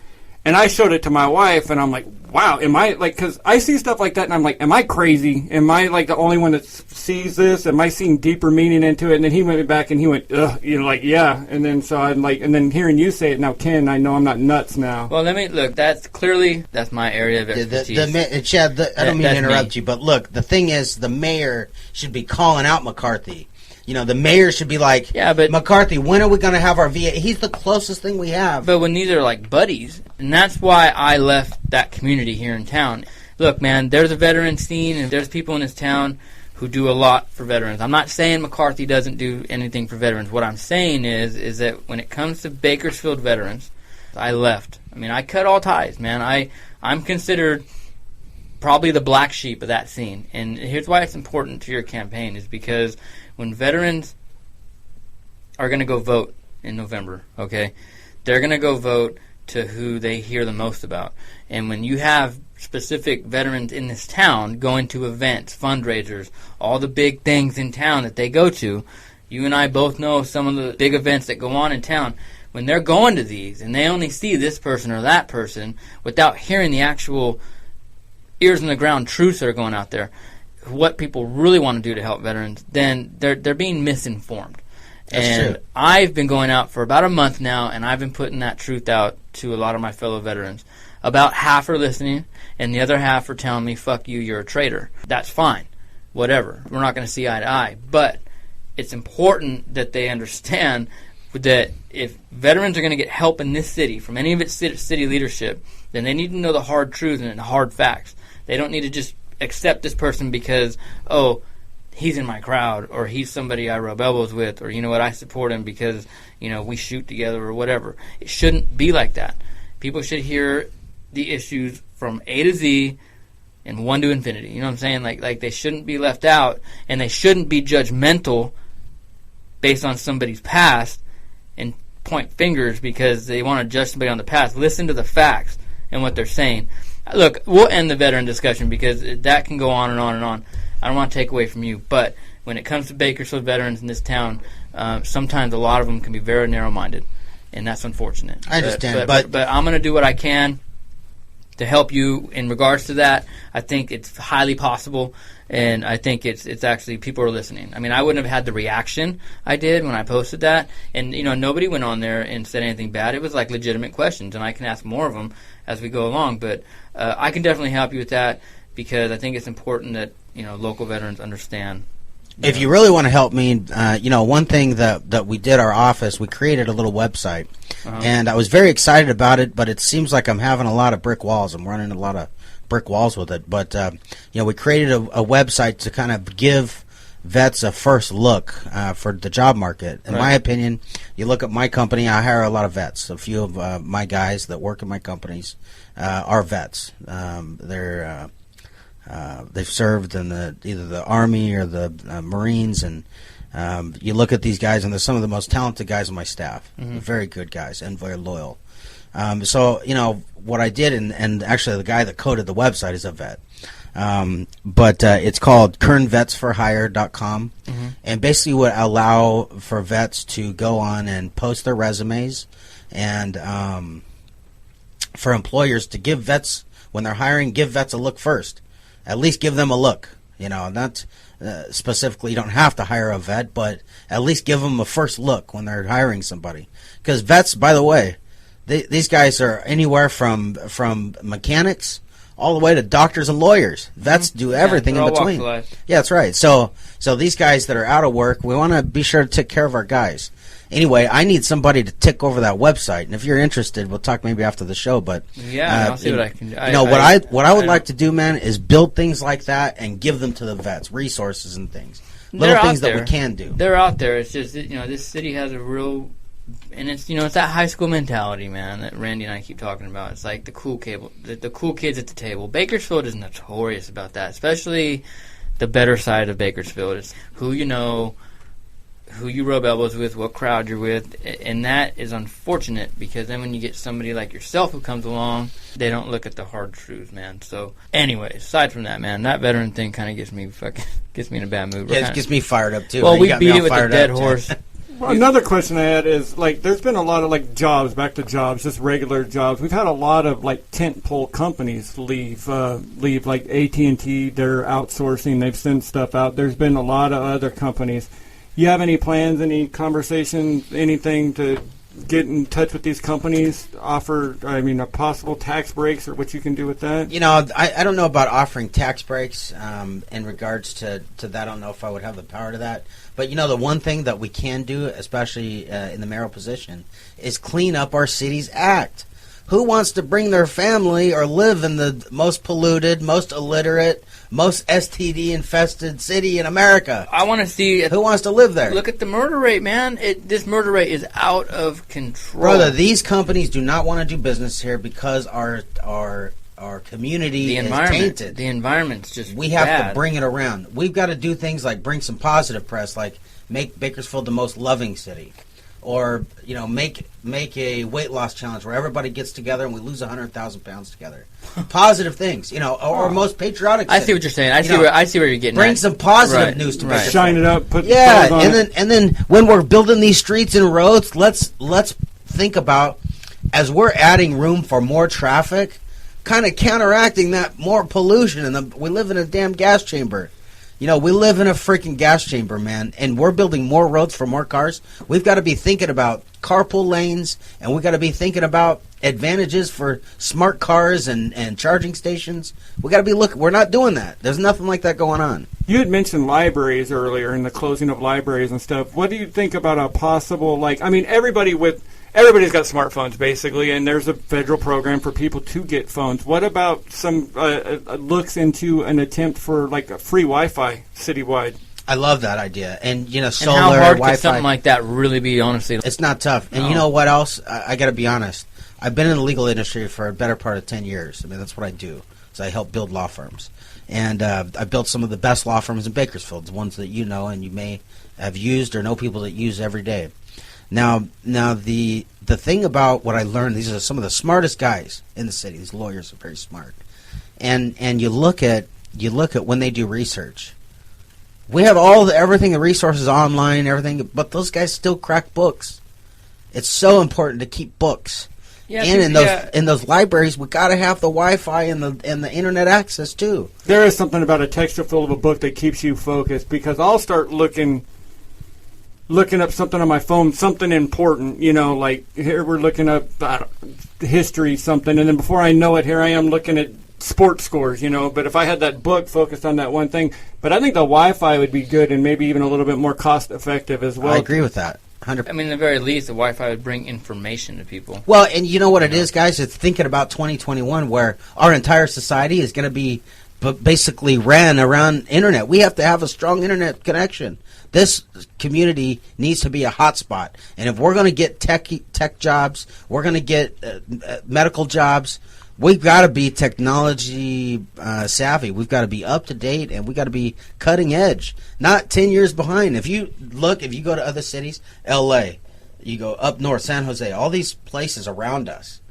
and I showed it to my wife, and I'm like, wow, am I, like, because I see stuff like that, and I'm like, am I crazy? Am I, like, the only one that sees this? Am I seeing deeper meaning into it? And then he went back, and he went, ugh, yeah. And then so I'm like, and then hearing you say it now, Ken, I know I'm not nuts now. Well, that's my area of expertise. Chad, I don't mean to interrupt you, but look, the thing is, the mayor should be calling out McCarthy. You know, the mayor should be like, yeah, but McCarthy, when are we going to have our VA? He's the closest thing we have. But when these are like buddies, and that's why I left that community here in town. Look, man, there's a veteran scene, and there's people in this town who do a lot for veterans. I'm not saying McCarthy doesn't do anything for veterans. What I'm saying is that when it comes to Bakersfield veterans, I left. I mean, I cut all ties, man. I'm considered probably the black sheep of that scene. And here's why it's important to your campaign, is because when veterans are going to go vote in November, okay, they're going to go vote to who they hear the most about. And when you have specific veterans in this town going to events, fundraisers, all the big things in town that they go to, you and I both know some of the big events that go on in town. When they're going to these and they only see this person or that person without hearing the actual ears on the ground truths that are going out there, what people really want to do to help veterans, then they're being misinformed. That's true. I've been going out for about a month now, and I've been putting that truth out to a lot of my fellow veterans. About half are listening, and the other half are telling me, fuck you, you're a traitor. That's fine. Whatever. We're not going to see eye to eye. But it's important that they understand that if veterans are going to get help in this city from any of its city leadership, then they need to know the hard truths and the hard facts. They don't need to just accept this person because, oh, he's in my crowd, or he's somebody I rub elbows with, or, you know what, I support him because, you know, we shoot together or whatever. It shouldn't be like that. People should hear the issues from A to Z and 1 to infinity. You know what I'm saying? Like they shouldn't be left out, and they shouldn't be judgmental based on somebody's past and point fingers because they want to judge somebody on the past. Listen to the facts and what they're saying. Look, we'll end the veteran discussion because that can go on and on and on. I don't want to take away from you, but when it comes to Bakersfield veterans in this town, sometimes a lot of them can be very narrow-minded, and that's unfortunate. I understand, but I'm going to do what I can to help you in regards to that. I think it's highly possible, and I think it's actually people are listening. I mean, I wouldn't have had the reaction I did when I posted that, and you know, nobody went on there and said anything bad. It was like legitimate questions, and I can ask more of them as we go along. But I can definitely help you with that because I think it's important that, you know, local veterans understand. If you really want to help me, you know, one thing that we did our office, we created a little website, and I was very excited about it, but it seems like I'm having a lot of brick walls. I'm running a lot of brick walls with it. But, you know, we created a website to kind of give vets a first look for the job market. In my opinion, you look at my company, I hire a lot of vets. A few of my guys that work in my companies are vets. They've served in either the Army or the Marines, and you look at these guys, and they're some of the most talented guys on my staff. They're very good guys and very loyal. So, you know, what I did, and actually the guy that coded the website is a vet. But it's called kernvetsforhire.com, and basically would allow for vets to go on and post their resumes, and for employers to give vets, when they're hiring, give vets a look first. At least give them a look. You know, not specifically, you don't have to hire a vet, but at least give them a first look when they're hiring somebody. Because vets, by the way, these guys are anywhere from mechanics all the way to doctors and lawyers. Vets do everything in between. Yeah, that's right. So these guys that are out of work, we want to be sure to take care of our guys. Anyway, I need somebody to tick over that website, and if you're interested, we'll talk maybe after the show. But yeah, I'll see what I can do. What I would like to do, man, is build things like that and give them to the vets, resources and things, little things that we can do. They're out there. It's just, you know, this city has a real, and it's, you know, it's that high school mentality, man, that Randy and I keep talking about. It's like the cool kids at the table. Bakersfield is notorious about that, especially the better side of Bakersfield. It's who you know, who you rub elbows with, what crowd you're with, and that is unfortunate because then when you get somebody like yourself who comes along, they don't look at the hard truths, man. So, anyways, aside from that, man, that veteran thing kind of gets me in a bad mood. Yeah, it gets me fired up too. Well, we beat it with a dead horse. Well, another question I had is, like, there's been a lot of, like, jobs, back to jobs, just regular jobs. We've had a lot of, like, tentpole companies leave, like AT&T, they're outsourcing, they've sent stuff out. There's been a lot of other companies. You have any plans, any conversations, anything to get in touch with these companies, offer, a possible tax breaks or what you can do with that? I don't know about offering tax breaks in regards to that. I don't know if I would have the power to that. But, the one thing that we can do, especially in the mayoral position, is clean up our city's act. Who wants to bring their family or live in the most polluted, most illiterate, most STD-infested city in America? I want to see... Who wants to live there? Look at the murder rate, man. This murder rate is out of control. Brother, these companies do not want to do business here because our community is tainted. The environment's just We have bad. to bring it around. We've got to do things like bring some positive press, like make Bakersfield the most loving city. Or, make a weight loss challenge where everybody gets together and we lose 100,000 pounds together. Positive things, or most patriotic. I see what you're saying. I see where you're getting. Bring at. some positive news to Bakersfield. Shine it up. Put yeah, on and it. then when we're building these streets and roads, let's think about, as we're adding room for more traffic, kind of counteracting that more pollution. And we live in a damn gas chamber. We live in a freaking gas chamber, man, and we're building more roads for more cars. We've got to be thinking about carpool lanes, and we've got to be thinking about advantages for smart cars and charging stations. We got to be looking. We're not doing that. There's nothing like that going on. You had mentioned libraries earlier and the closing of libraries and stuff. What do you think about a possible, everybody's got smartphones, basically, and there's a federal program for people to get phones. What about some looks into an attempt for, a free Wi-Fi citywide? I love that idea. And, solar, and how hard Wi-Fi. could something like that really be, honestly? It's not tough. And you know what else? I got to be honest. I've been in the legal industry for a better part of 10 years. That's what I do. So I help build law firms. And I built some of the best law firms in Bakersfield, the ones that you know and you may have used or know people that use every day. Now the thing about what I learned, these are some of the smartest guys in the city. These lawyers are very smart, and you look at when they do research. We have everything, the resources online, everything, but those guys still crack books. It's so important to keep books. Yeah, and in those libraries, we got to have the Wi-Fi and the internet access too. There is something about a texture fill of a book that keeps you focused, because I'll start looking up something on my phone, something important, like here we're looking up history, something, and then before I know it, here I am looking at sports scores, but if I had that book focused on that one thing, but I think the Wi-Fi would be good and maybe even a little bit more cost effective as well. I agree with that. 100%. At the very least, the Wi-Fi would bring information to people. Well, and you know what it is, guys? It's thinking about 2021, where our entire society is going to be basically ran around internet. We have to have a strong internet connection. This community needs to be a hotspot. And if we're going to get tech jobs, we're going to get medical jobs, we've got to be technology savvy. We've got to be up to date, and we've got to be cutting edge, not 10 years behind. If you go to other cities, L.A., you go up north, San Jose, all these places around us,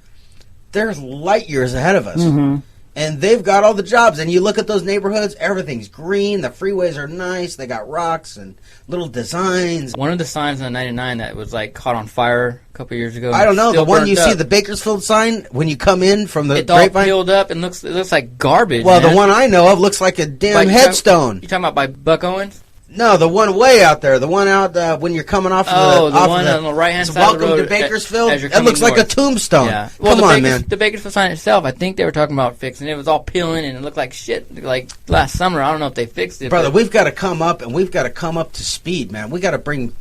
they're light years ahead of us. Mm-hmm. And they've got all the jobs. And you look at those neighborhoods, everything's green. The freeways are nice. They got rocks and little designs. One of the signs on 99 that was caught on fire a couple years ago. I don't know. The one you see, the Bakersfield sign, when you come in from the Grapevine. It's all peeled up and it looks like garbage. Well, man. The one I know of looks like a damn headstone. You talking about by Buck Owens? No, the one way out there. The one out when you're coming off of the one on the right-hand side of the road. Welcome to Bakersfield. It looks like a tombstone. Yeah. Well, Come on, man. The Bakersfield sign itself, I think they were talking about fixing it. It was all peeling and it looked like shit. Like last summer, I don't know if they fixed it. Brother, we've got to come up, and we've got to come up to speed, man. We got to bring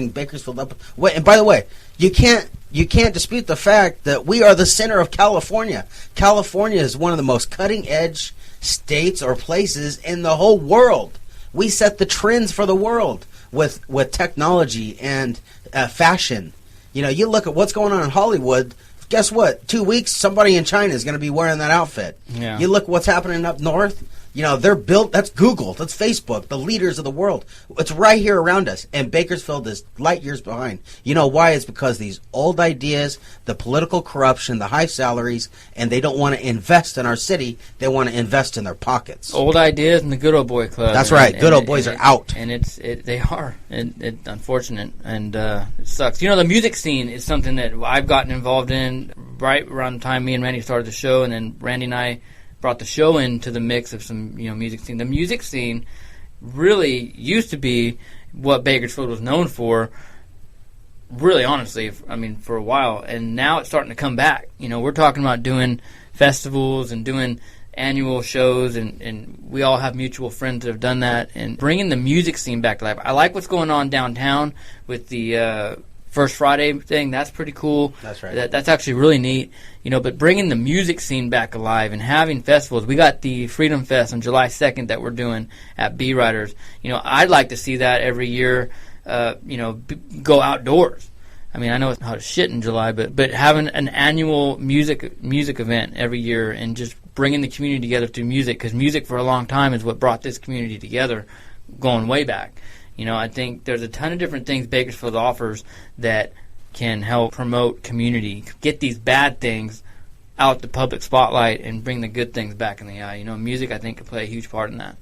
Bakersfield up. Wait, and by the way, you can't dispute the fact that we are the center of California. California is one of the most cutting-edge states or places in the whole world. We set the trends for the world with technology and fashion. You look at what's going on in Hollywood. Guess what? 2 weeks, somebody in China is going to be wearing that outfit. Yeah. You look what's happening up north. They're built. That's Google. That's Facebook. The leaders of the world. It's right here around us. And Bakersfield is light years behind. You know why? It's because these old ideas, the political corruption, the high salaries, and they don't want to invest in our city. They want to invest in their pockets. Old ideas and the good old boy club. That's right. Good old boys are out. And they are. And it's unfortunate. And it sucks. The music scene is something that I've gotten involved in right around the time me and Randy started the show. And then Randy and I brought the show into the mix of some music scene. The music scene really used to be what Bakersfield was known for. really honestly, for a while, and now it's starting to come back. We're talking about doing festivals and doing annual shows, and we all have mutual friends that have done that, and bringing the music scene back to life. I like what's going on downtown with the First Friday thing. That's pretty cool. That's right. That's actually really neat. But bringing the music scene back alive and having festivals. We got the Freedom Fest on July 2nd that we're doing at B Riders. I'd like to see that every year. Go outdoors. I know it's hot as shit in July, but having an annual music event every year and just bringing the community together through music, because music for a long time is what brought this community together, going way back. I think there's a ton of different things Bakersfield offers that can help promote community, get these bad things out the public spotlight and bring the good things back in the eye. Music, I think, can play a huge part in that.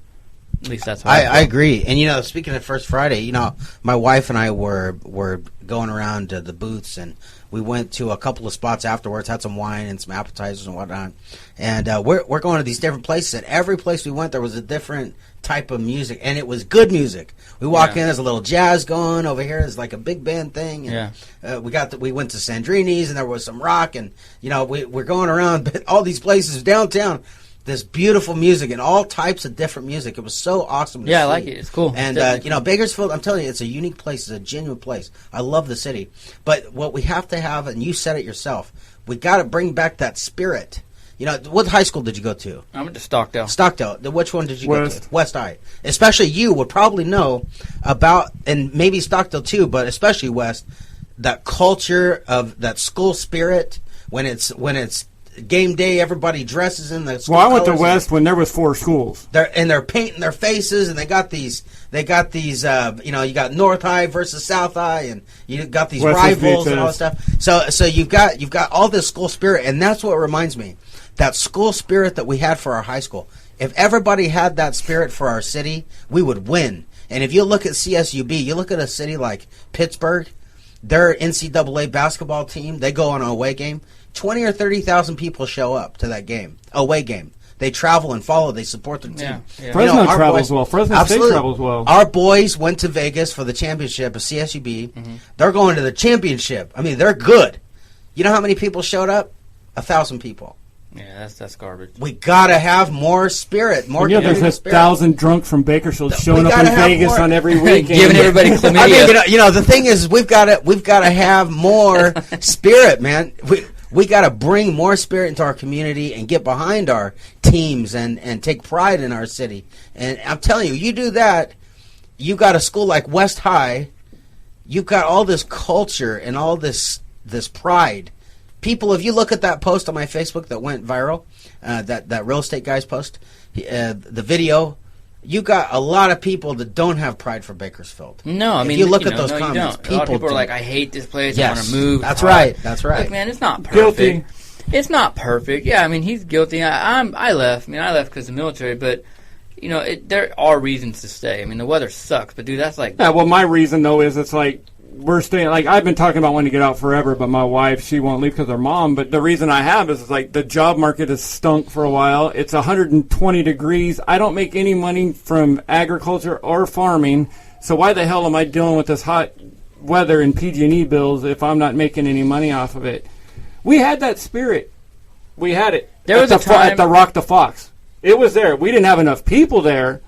At least that's how I agree. And, speaking of First Friday, my wife and I were going around the booths, and we went to a couple of spots afterwards, had some wine and some appetizers and whatnot. And we're going to these different places. And every place we went, there was a different type of music, and it was good music. We walk in, there's a little jazz going. Over here is like a big band thing. And, we went to Sandrini's, and there was some rock. And, we're going around all these places downtown. This beautiful music and all types of different music. It was so awesome to see. I like it. It's cool. And, Bakersfield, I'm telling you, it's a unique place. It's a genuine place. I love the city. But what we have to have, and you said it yourself, we got to bring back that spirit. What high school did you go to? I went to Stockdale. Stockdale. Which one did you go to? West High. Especially you would probably know about, and maybe Stockdale too, but especially West, that culture of that school spirit when it's game day, everybody dresses in the school. Well, I went to West when there was 4 schools. They're painting their faces, and they got these. You got North High versus South High, and you got these West rivals and all that stuff. So you've got all this school spirit, and that's what reminds me, that school spirit that we had for our high school. If everybody had that spirit for our city, we would win. And if you look at CSUB, you look at a city like Pittsburgh, their NCAA basketball team, they go on an away game. 20 or 30,000 people show up to that game, away game. They travel and follow. They support their team. Yeah. Fresno travels well. Fresno State travels well. Our boys went to Vegas for the championship of CSUB. Mm-hmm. They're going to the championship. They're good. You know how many people showed up? 1,000 people. Yeah, that's garbage. We gotta have more spirit, more. There's 1,000 drunk from Bakersfield showing up in Vegas on every weekend, giving everybody chlamydia. The thing is, we've got to have more spirit, man. We got to bring more spirit into our community and get behind our teams and take pride in our city. And I'm telling you, you do that, you got a school like West High, you've got all this culture and all this pride. People, if you look at that post on my Facebook that went viral, that real estate guy's post, the video, you got a lot of people that don't have pride for Bakersfield. No, if you look at those comments, a lot of people are like, I hate this place, I want to move. That's right. Look, man, it's not perfect. Guilty. It's not perfect. Yeah, he's guilty. I left. I left because of the military, but there are reasons to stay. The weather sucks, but dude, that's like... Yeah, well, my reason, though, is it's like, we're staying, like, I've been talking about wanting to get out forever, but my wife, she won't leave because her mom. But the reason I have is, like, the job market has stunk for a while. It's 120 degrees. I don't make any money from agriculture or farming. So why the hell am I dealing with this hot weather and PG&E bills if I'm not making any money off of it? We had that spirit. We had it. There was a time at the Rock the Fox. It was there. We didn't have enough people there.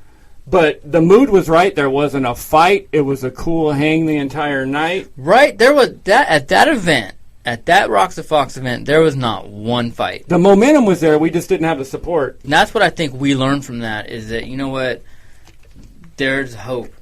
But the mood was right. There wasn't a fight. It was a cool hang the entire night. Right. There was that at that event, at that Rocks the Fox event, there was not one fight. The momentum was there. We just didn't have the support. And that's what I think we learned from that is that, there's hope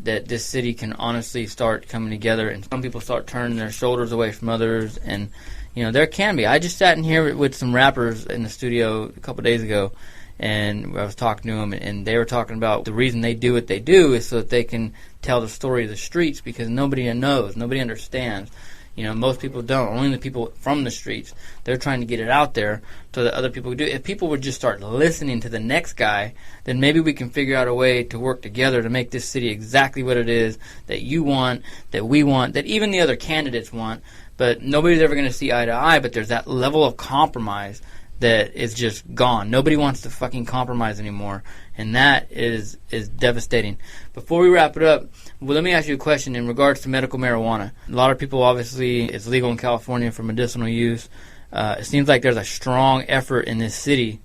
that this city can honestly start coming together and some people start turning their shoulders away from others. And, there can be. I just sat in here with some rappers in the studio a couple days ago. And I was talking to them, and they were talking about the reason they do what they do is so that they can tell the story of the streets because nobody knows, nobody understands. Most people don't. Only the people from the streets. They're trying to get it out there so that other people do. If people would just start listening to the next guy, then maybe we can figure out a way to work together to make this city exactly what it is that you want, that we want, that even the other candidates want. But nobody's ever going to see eye to eye, but there's that level of compromise that is just gone. Nobody wants to fucking compromise anymore, and that is devastating. Before we wrap it up, well, let me ask you a question in regards to medical marijuana. A lot of people, obviously, it's legal in California for medicinal use. It seems like there's a strong effort in this city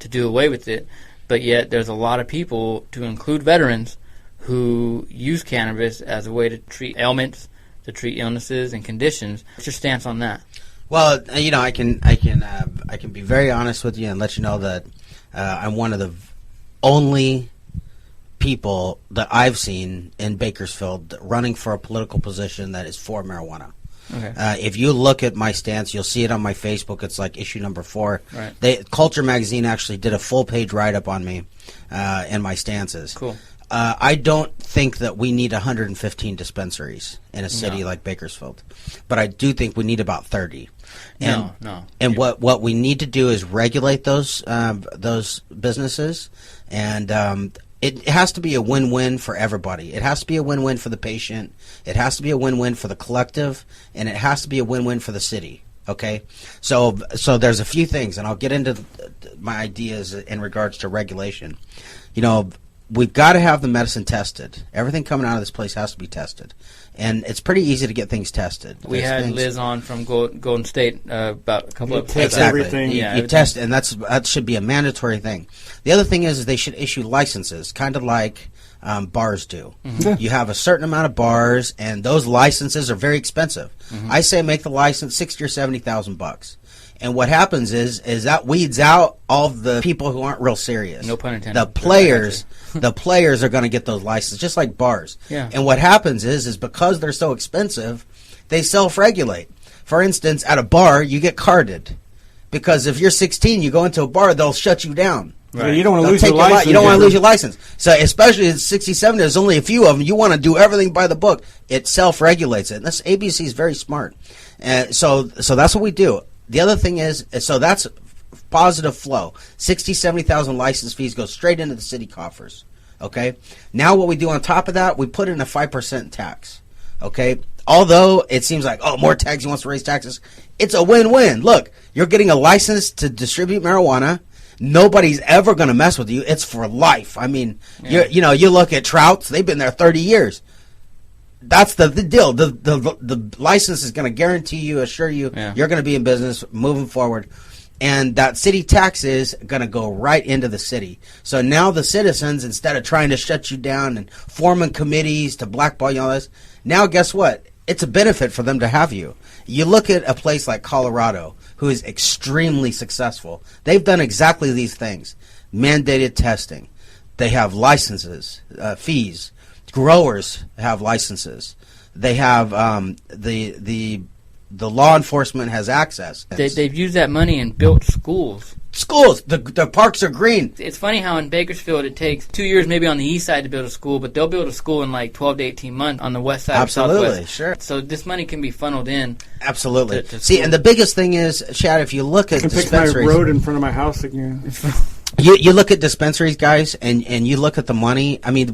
to do away with it, but yet there's a lot of people, to include veterans, who use cannabis as a way to treat ailments, to treat illnesses and conditions. What's your stance on that? Well, I can be very honest with you and let you know that I'm one of the only people that I've seen in Bakersfield running for a political position that is for marijuana. Okay. If you look at my stance, you'll see it on my Facebook. It's like issue number 4. Right. Culture Magazine actually did a full-page write-up on me and my stances. Cool. I don't think that we need 115 dispensaries in a city like Bakersfield, but I do think we need about 30. And, No. And what we need to do is regulate those businesses, and it has to be a win-win for everybody. It has to be a win-win for the patient. It has to be a win-win for the collective, and it has to be a win-win for the city. Okay, so there's a few things, and I'll get into my ideas in regards to regulation. We've got to have the medicine tested. Everything coming out of this place has to be tested. And it's pretty easy to get things tested. We had Liz on from Golden State about a couple of test everything. You test, and that should be a mandatory thing. The other thing is they should issue licenses, kind of like bars do. Mm-hmm. You have a certain amount of bars, and those licenses are very expensive. Mm-hmm. I say make the license $60,000 or $70,000. And what happens is that weeds out all the people who aren't real serious. No pun intended. The players are going to get those licenses, just like bars. Yeah. And what happens is because they're so expensive, they self-regulate. For instance, at a bar, you get carded. Because if you're 16, you go into a bar, they'll shut you down. Right. You don't want to lose your license. license. You don't want to lose your license. So especially at 67, there's only a few of them. You want to do everything by the book. It self-regulates it. And this ABC is very smart. So that's what we do. The other thing is, so that's positive flow. 60,000, 70,000 license fees go straight into the city coffers. Okay? Now what we do on top of that, we put in a 5% tax. Okay? Although it seems like, more tax, he wants to raise taxes. It's a win-win. Look, you're getting a license to distribute marijuana. Nobody's ever going to mess with you. It's for life. I mean, you look at Trouts, they've been there 30 years. That's the deal. The license is going to guarantee you, assure you, you're going to be in business moving forward. And that city tax is going to go right into the city. So now the citizens, instead of trying to shut you down and forming committees to blackball you and all this, now guess what? It's a benefit for them to have you. You look at a place like Colorado, who is extremely successful. They've done exactly these things. Mandated testing. They have licenses, fees. Growers have licenses. They have the law enforcement has access. They've used that money and built schools. The parks are green. It's funny how in Bakersfield it takes 2 years maybe on the east side to build a school, but they'll build a school in like 12 to 18 months on the west side. Absolutely, or southwest. sure. So this money can be funneled in. Absolutely. To See, and the biggest thing is, Chad, if you look at I can dispensaries, pick my road in front of my house again. you look at dispensaries, guys, and you look at the money. I mean,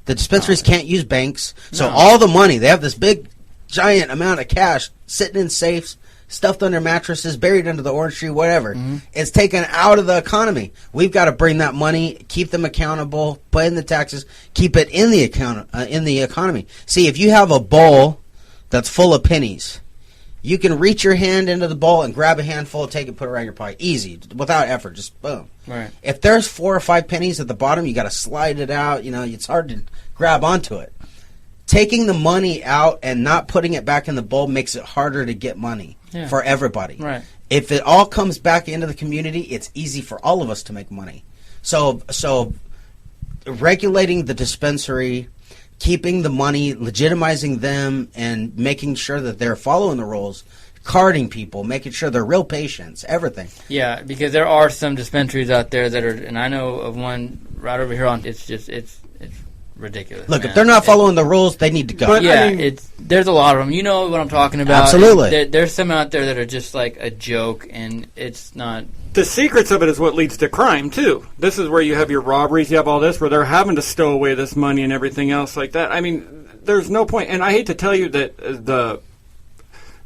the dispensaries can't use banks, so all the money, they have this big, giant amount of cash sitting in safes, stuffed under mattresses, buried under the orange tree, whatever. Mm-hmm. It's taken out of the economy. We've got to bring that money, keep them accountable, pay in the taxes, keep it in the economy. See, if you have a bowl that's full of pennies, you can reach your hand into the bowl and grab a handful, take it, put it around your pocket. Easy, without effort, just boom. Right. If there's 4 or 5 pennies at the bottom, you got to slide it out. It's hard to grab onto it. Taking the money out and not putting it back in the bowl makes it harder to get money for everybody. Right. If it all comes back into the community, it's easy for all of us to make money. So regulating the dispensary, keeping the money, legitimizing them, and making sure that they're following the rules, carding people, making sure they're real patients, everything. Yeah, because there are some dispensaries out there that are, and I know of one right over here on, it's ridiculous. Look, man. if they're not following the rules, they need to go. But, Yeah, there's a lot of them. You know what I'm talking about. Absolutely. There's some out there that are just like a joke, and it's not. the secrets of it is what leads to crime, too. This is where you have your robberies, you have all this, where they're having to stow away this money and everything else like that. I mean, there's no point. And I hate to tell you that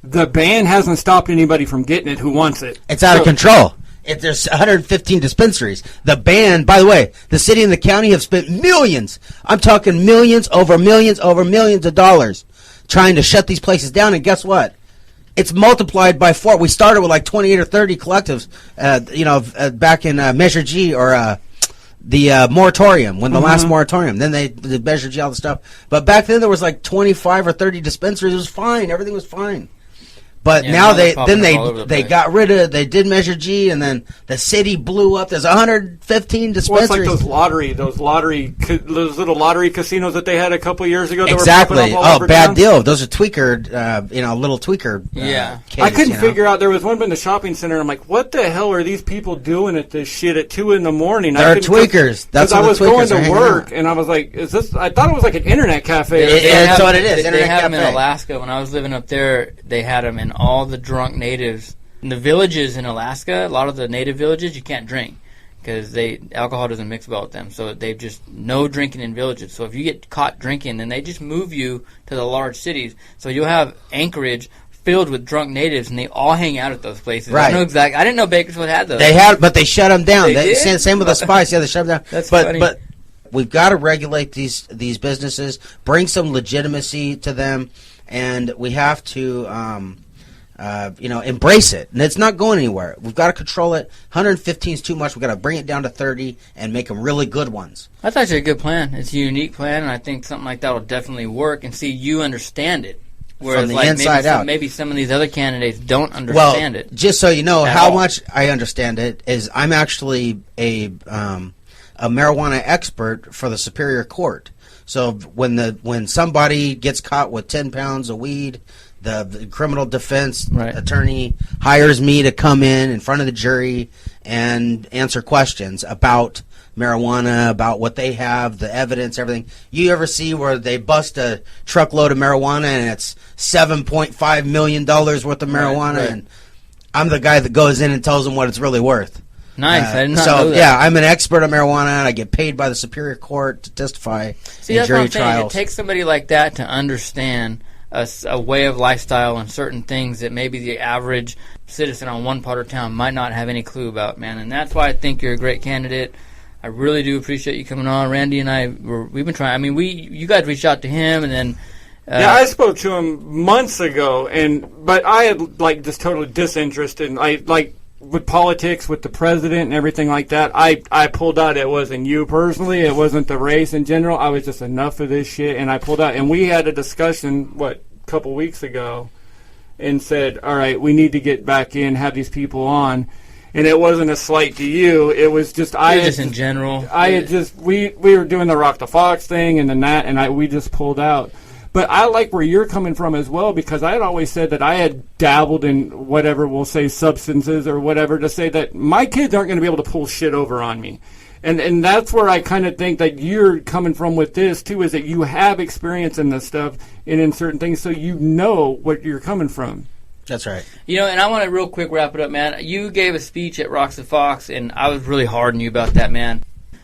the ban hasn't stopped anybody from getting it who wants it. It's out of control. If there's 115 dispensaries. The ban, by the way, the city and the county have spent millions. I'm talking millions over millions over millions of dollars trying to shut these places down. And guess what? It's multiplied by 4. We started with like 28 or 30 collectives, back in Measure G or the moratorium, when the last moratorium. Then they Measure G, all the stuff. But back then there was like 25 or 30 dispensaries. It was fine. Everything was fine. But now they got rid of, they did Measure G, and then the city blew up. There's 115 dispensaries. Well, it's like those little lottery casinos that they had a couple years ago. That Exactly. Were all over bad town. deal. Those are tweakered, little tweaker. Caves, I couldn't figure out. There was one in the shopping center. I'm like, what the hell are these people doing at this shit at 2 a.m? They're tweakers. That's what I was the tweakers going to work, and I was like, "Is this?" I thought it was like an internet cafe. That's what it is. They have them in Alaska. When I was living up there, they had them in all the drunk natives. In the villages in Alaska, a lot of the native villages, you can't drink because alcohol doesn't mix well with them. So they've just no drinking in villages. So if you get caught drinking, then they just move you to the large cities. So you'll have Anchorage filled with drunk natives, and they all hang out at those places. Right. I didn't know Bakersfield had those. But they shut them down. They did? Same with the Spice. Yeah, they shut them down. That's funny. But we've got to regulate these businesses, bring some legitimacy to them, and we have to embrace it. And it's not going anywhere. We've got to control it. 115 is too much. We've got to bring it down to 30 and make them really good ones. That's actually a good plan. It's a unique plan, and I think something like that will definitely work. And see, you understand it. Whereas, From the inside out. Maybe some of these other candidates don't understand it. Just so you know how much I understand it, is I'm actually a marijuana expert for the Superior Court. So when somebody gets caught with 10 pounds of weed, the criminal defense attorney hires me to come in front of the jury and answer questions about marijuana, about what they have, the evidence, everything. You ever see where they bust a truckload of marijuana and it's $7.5 million worth of marijuana? Right. And I'm the guy that goes in and tells them what it's really worth. Nice. I did not know that. Yeah, I'm an expert on marijuana, and I get paid by the Superior Court to testify in that's jury what I'm saying. trials. It takes somebody like that to understand a way of lifestyle and certain things that maybe the average citizen on one part of town might not have any clue about, man. And that's why I think you're a great candidate. I really do appreciate you coming on. Randy and I, we've been trying. I mean, you guys reached out to him, and then... yeah, I spoke to him months ago, but I had just totally disinterested. With politics, with the president and everything like that, I pulled out. It wasn't you personally. It wasn't the race in general. I was just enough of this shit, and I pulled out. And we had a discussion, a couple weeks ago, and said, all right, we need to get back in, have these people on. And it wasn't a slight to you. It was just in general. We were doing the Rock the Fox thing and then that, and we just pulled out. But I like where you're coming from as well, because I had always said that I had dabbled in whatever, we'll say substances or whatever, to say that my kids aren't going to be able to pull shit over on me. And that's where I kind of think that you're coming from with this, too, is that you have experience in this stuff and in certain things, so you know what you're coming from. That's right. And I want to real quick wrap it up, man. You gave a speech at Rocks the Fox, and I was really hard on you about that, man.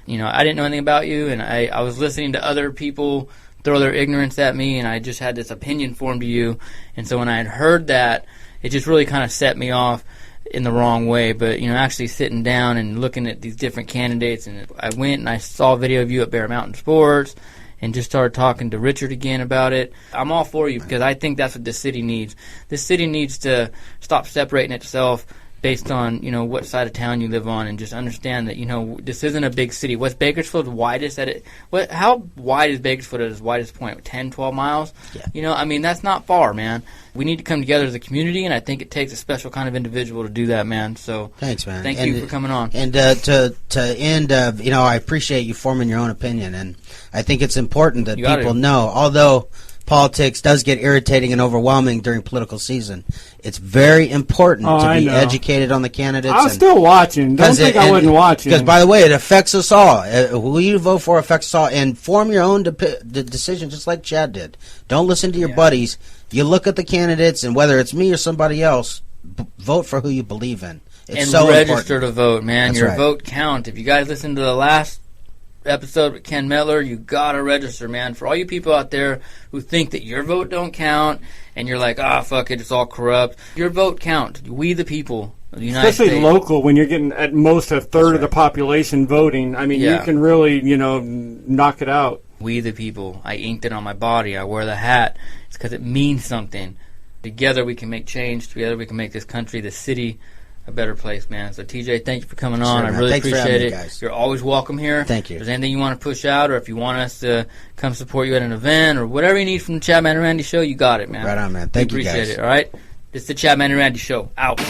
I didn't know anything about you, and I was listening to other people throw their ignorance at me, and I just had this opinion formed to you. And so when I had heard that, it just really kind of set me off in the wrong way. But, actually sitting down and looking at these different candidates, and I went and I saw a video of you at Bear Mountain Sports and just started talking to Richard again about it. I'm all for you, because I think that's what this city needs. This city needs to stop separating itself based on, what side of town you live on, and just understand that, this isn't a big city. What's Bakersfield's widest at it? How wide is Bakersfield at its widest point? 10, 12 miles? Yeah. That's not far, man. We need to come together as a community, and I think it takes a special kind of individual to do that, man. So thanks, man. Thank you for coming on. And to end, I appreciate you forming your own opinion, and I think it's important that people know, although politics does get irritating and overwhelming during political season, it's very important to be educated on the candidates. I was still watching. Don't think I wasn't watching. Because, by the way, it affects us all. Who you vote for affects us all. And form your own decision, just like Chad did. Don't listen to your buddies. You look at the candidates, and whether it's me or somebody else, vote for who you believe in. It's so register important to vote, man. That's your right. vote count. If you guys listen to the last episode with Ken Mettler, you gotta register, man. For all you people out there who think that your vote don't count and you're like, fuck it, it's all corrupt, your vote count. We the people The United Especially States. local, when you're getting at most a third of the population voting. I mean, you can really, knock it out. We the people. I inked it on my body. I wear the hat. It's because it means something. Together we can make change. Together we can make this country, this city, a better place, man. So, TJ, thank you for coming on. Sure, I really Thanks appreciate it. Guys. You're always welcome here. Thank you. If there's anything you want to push out, or if you want us to come support you at an event, or whatever you need from the Chadman and Randy Show, you got it, man. Right on, man. Thank you, guys. Appreciate it, all right? This is the Chadman and Randy Show. Out.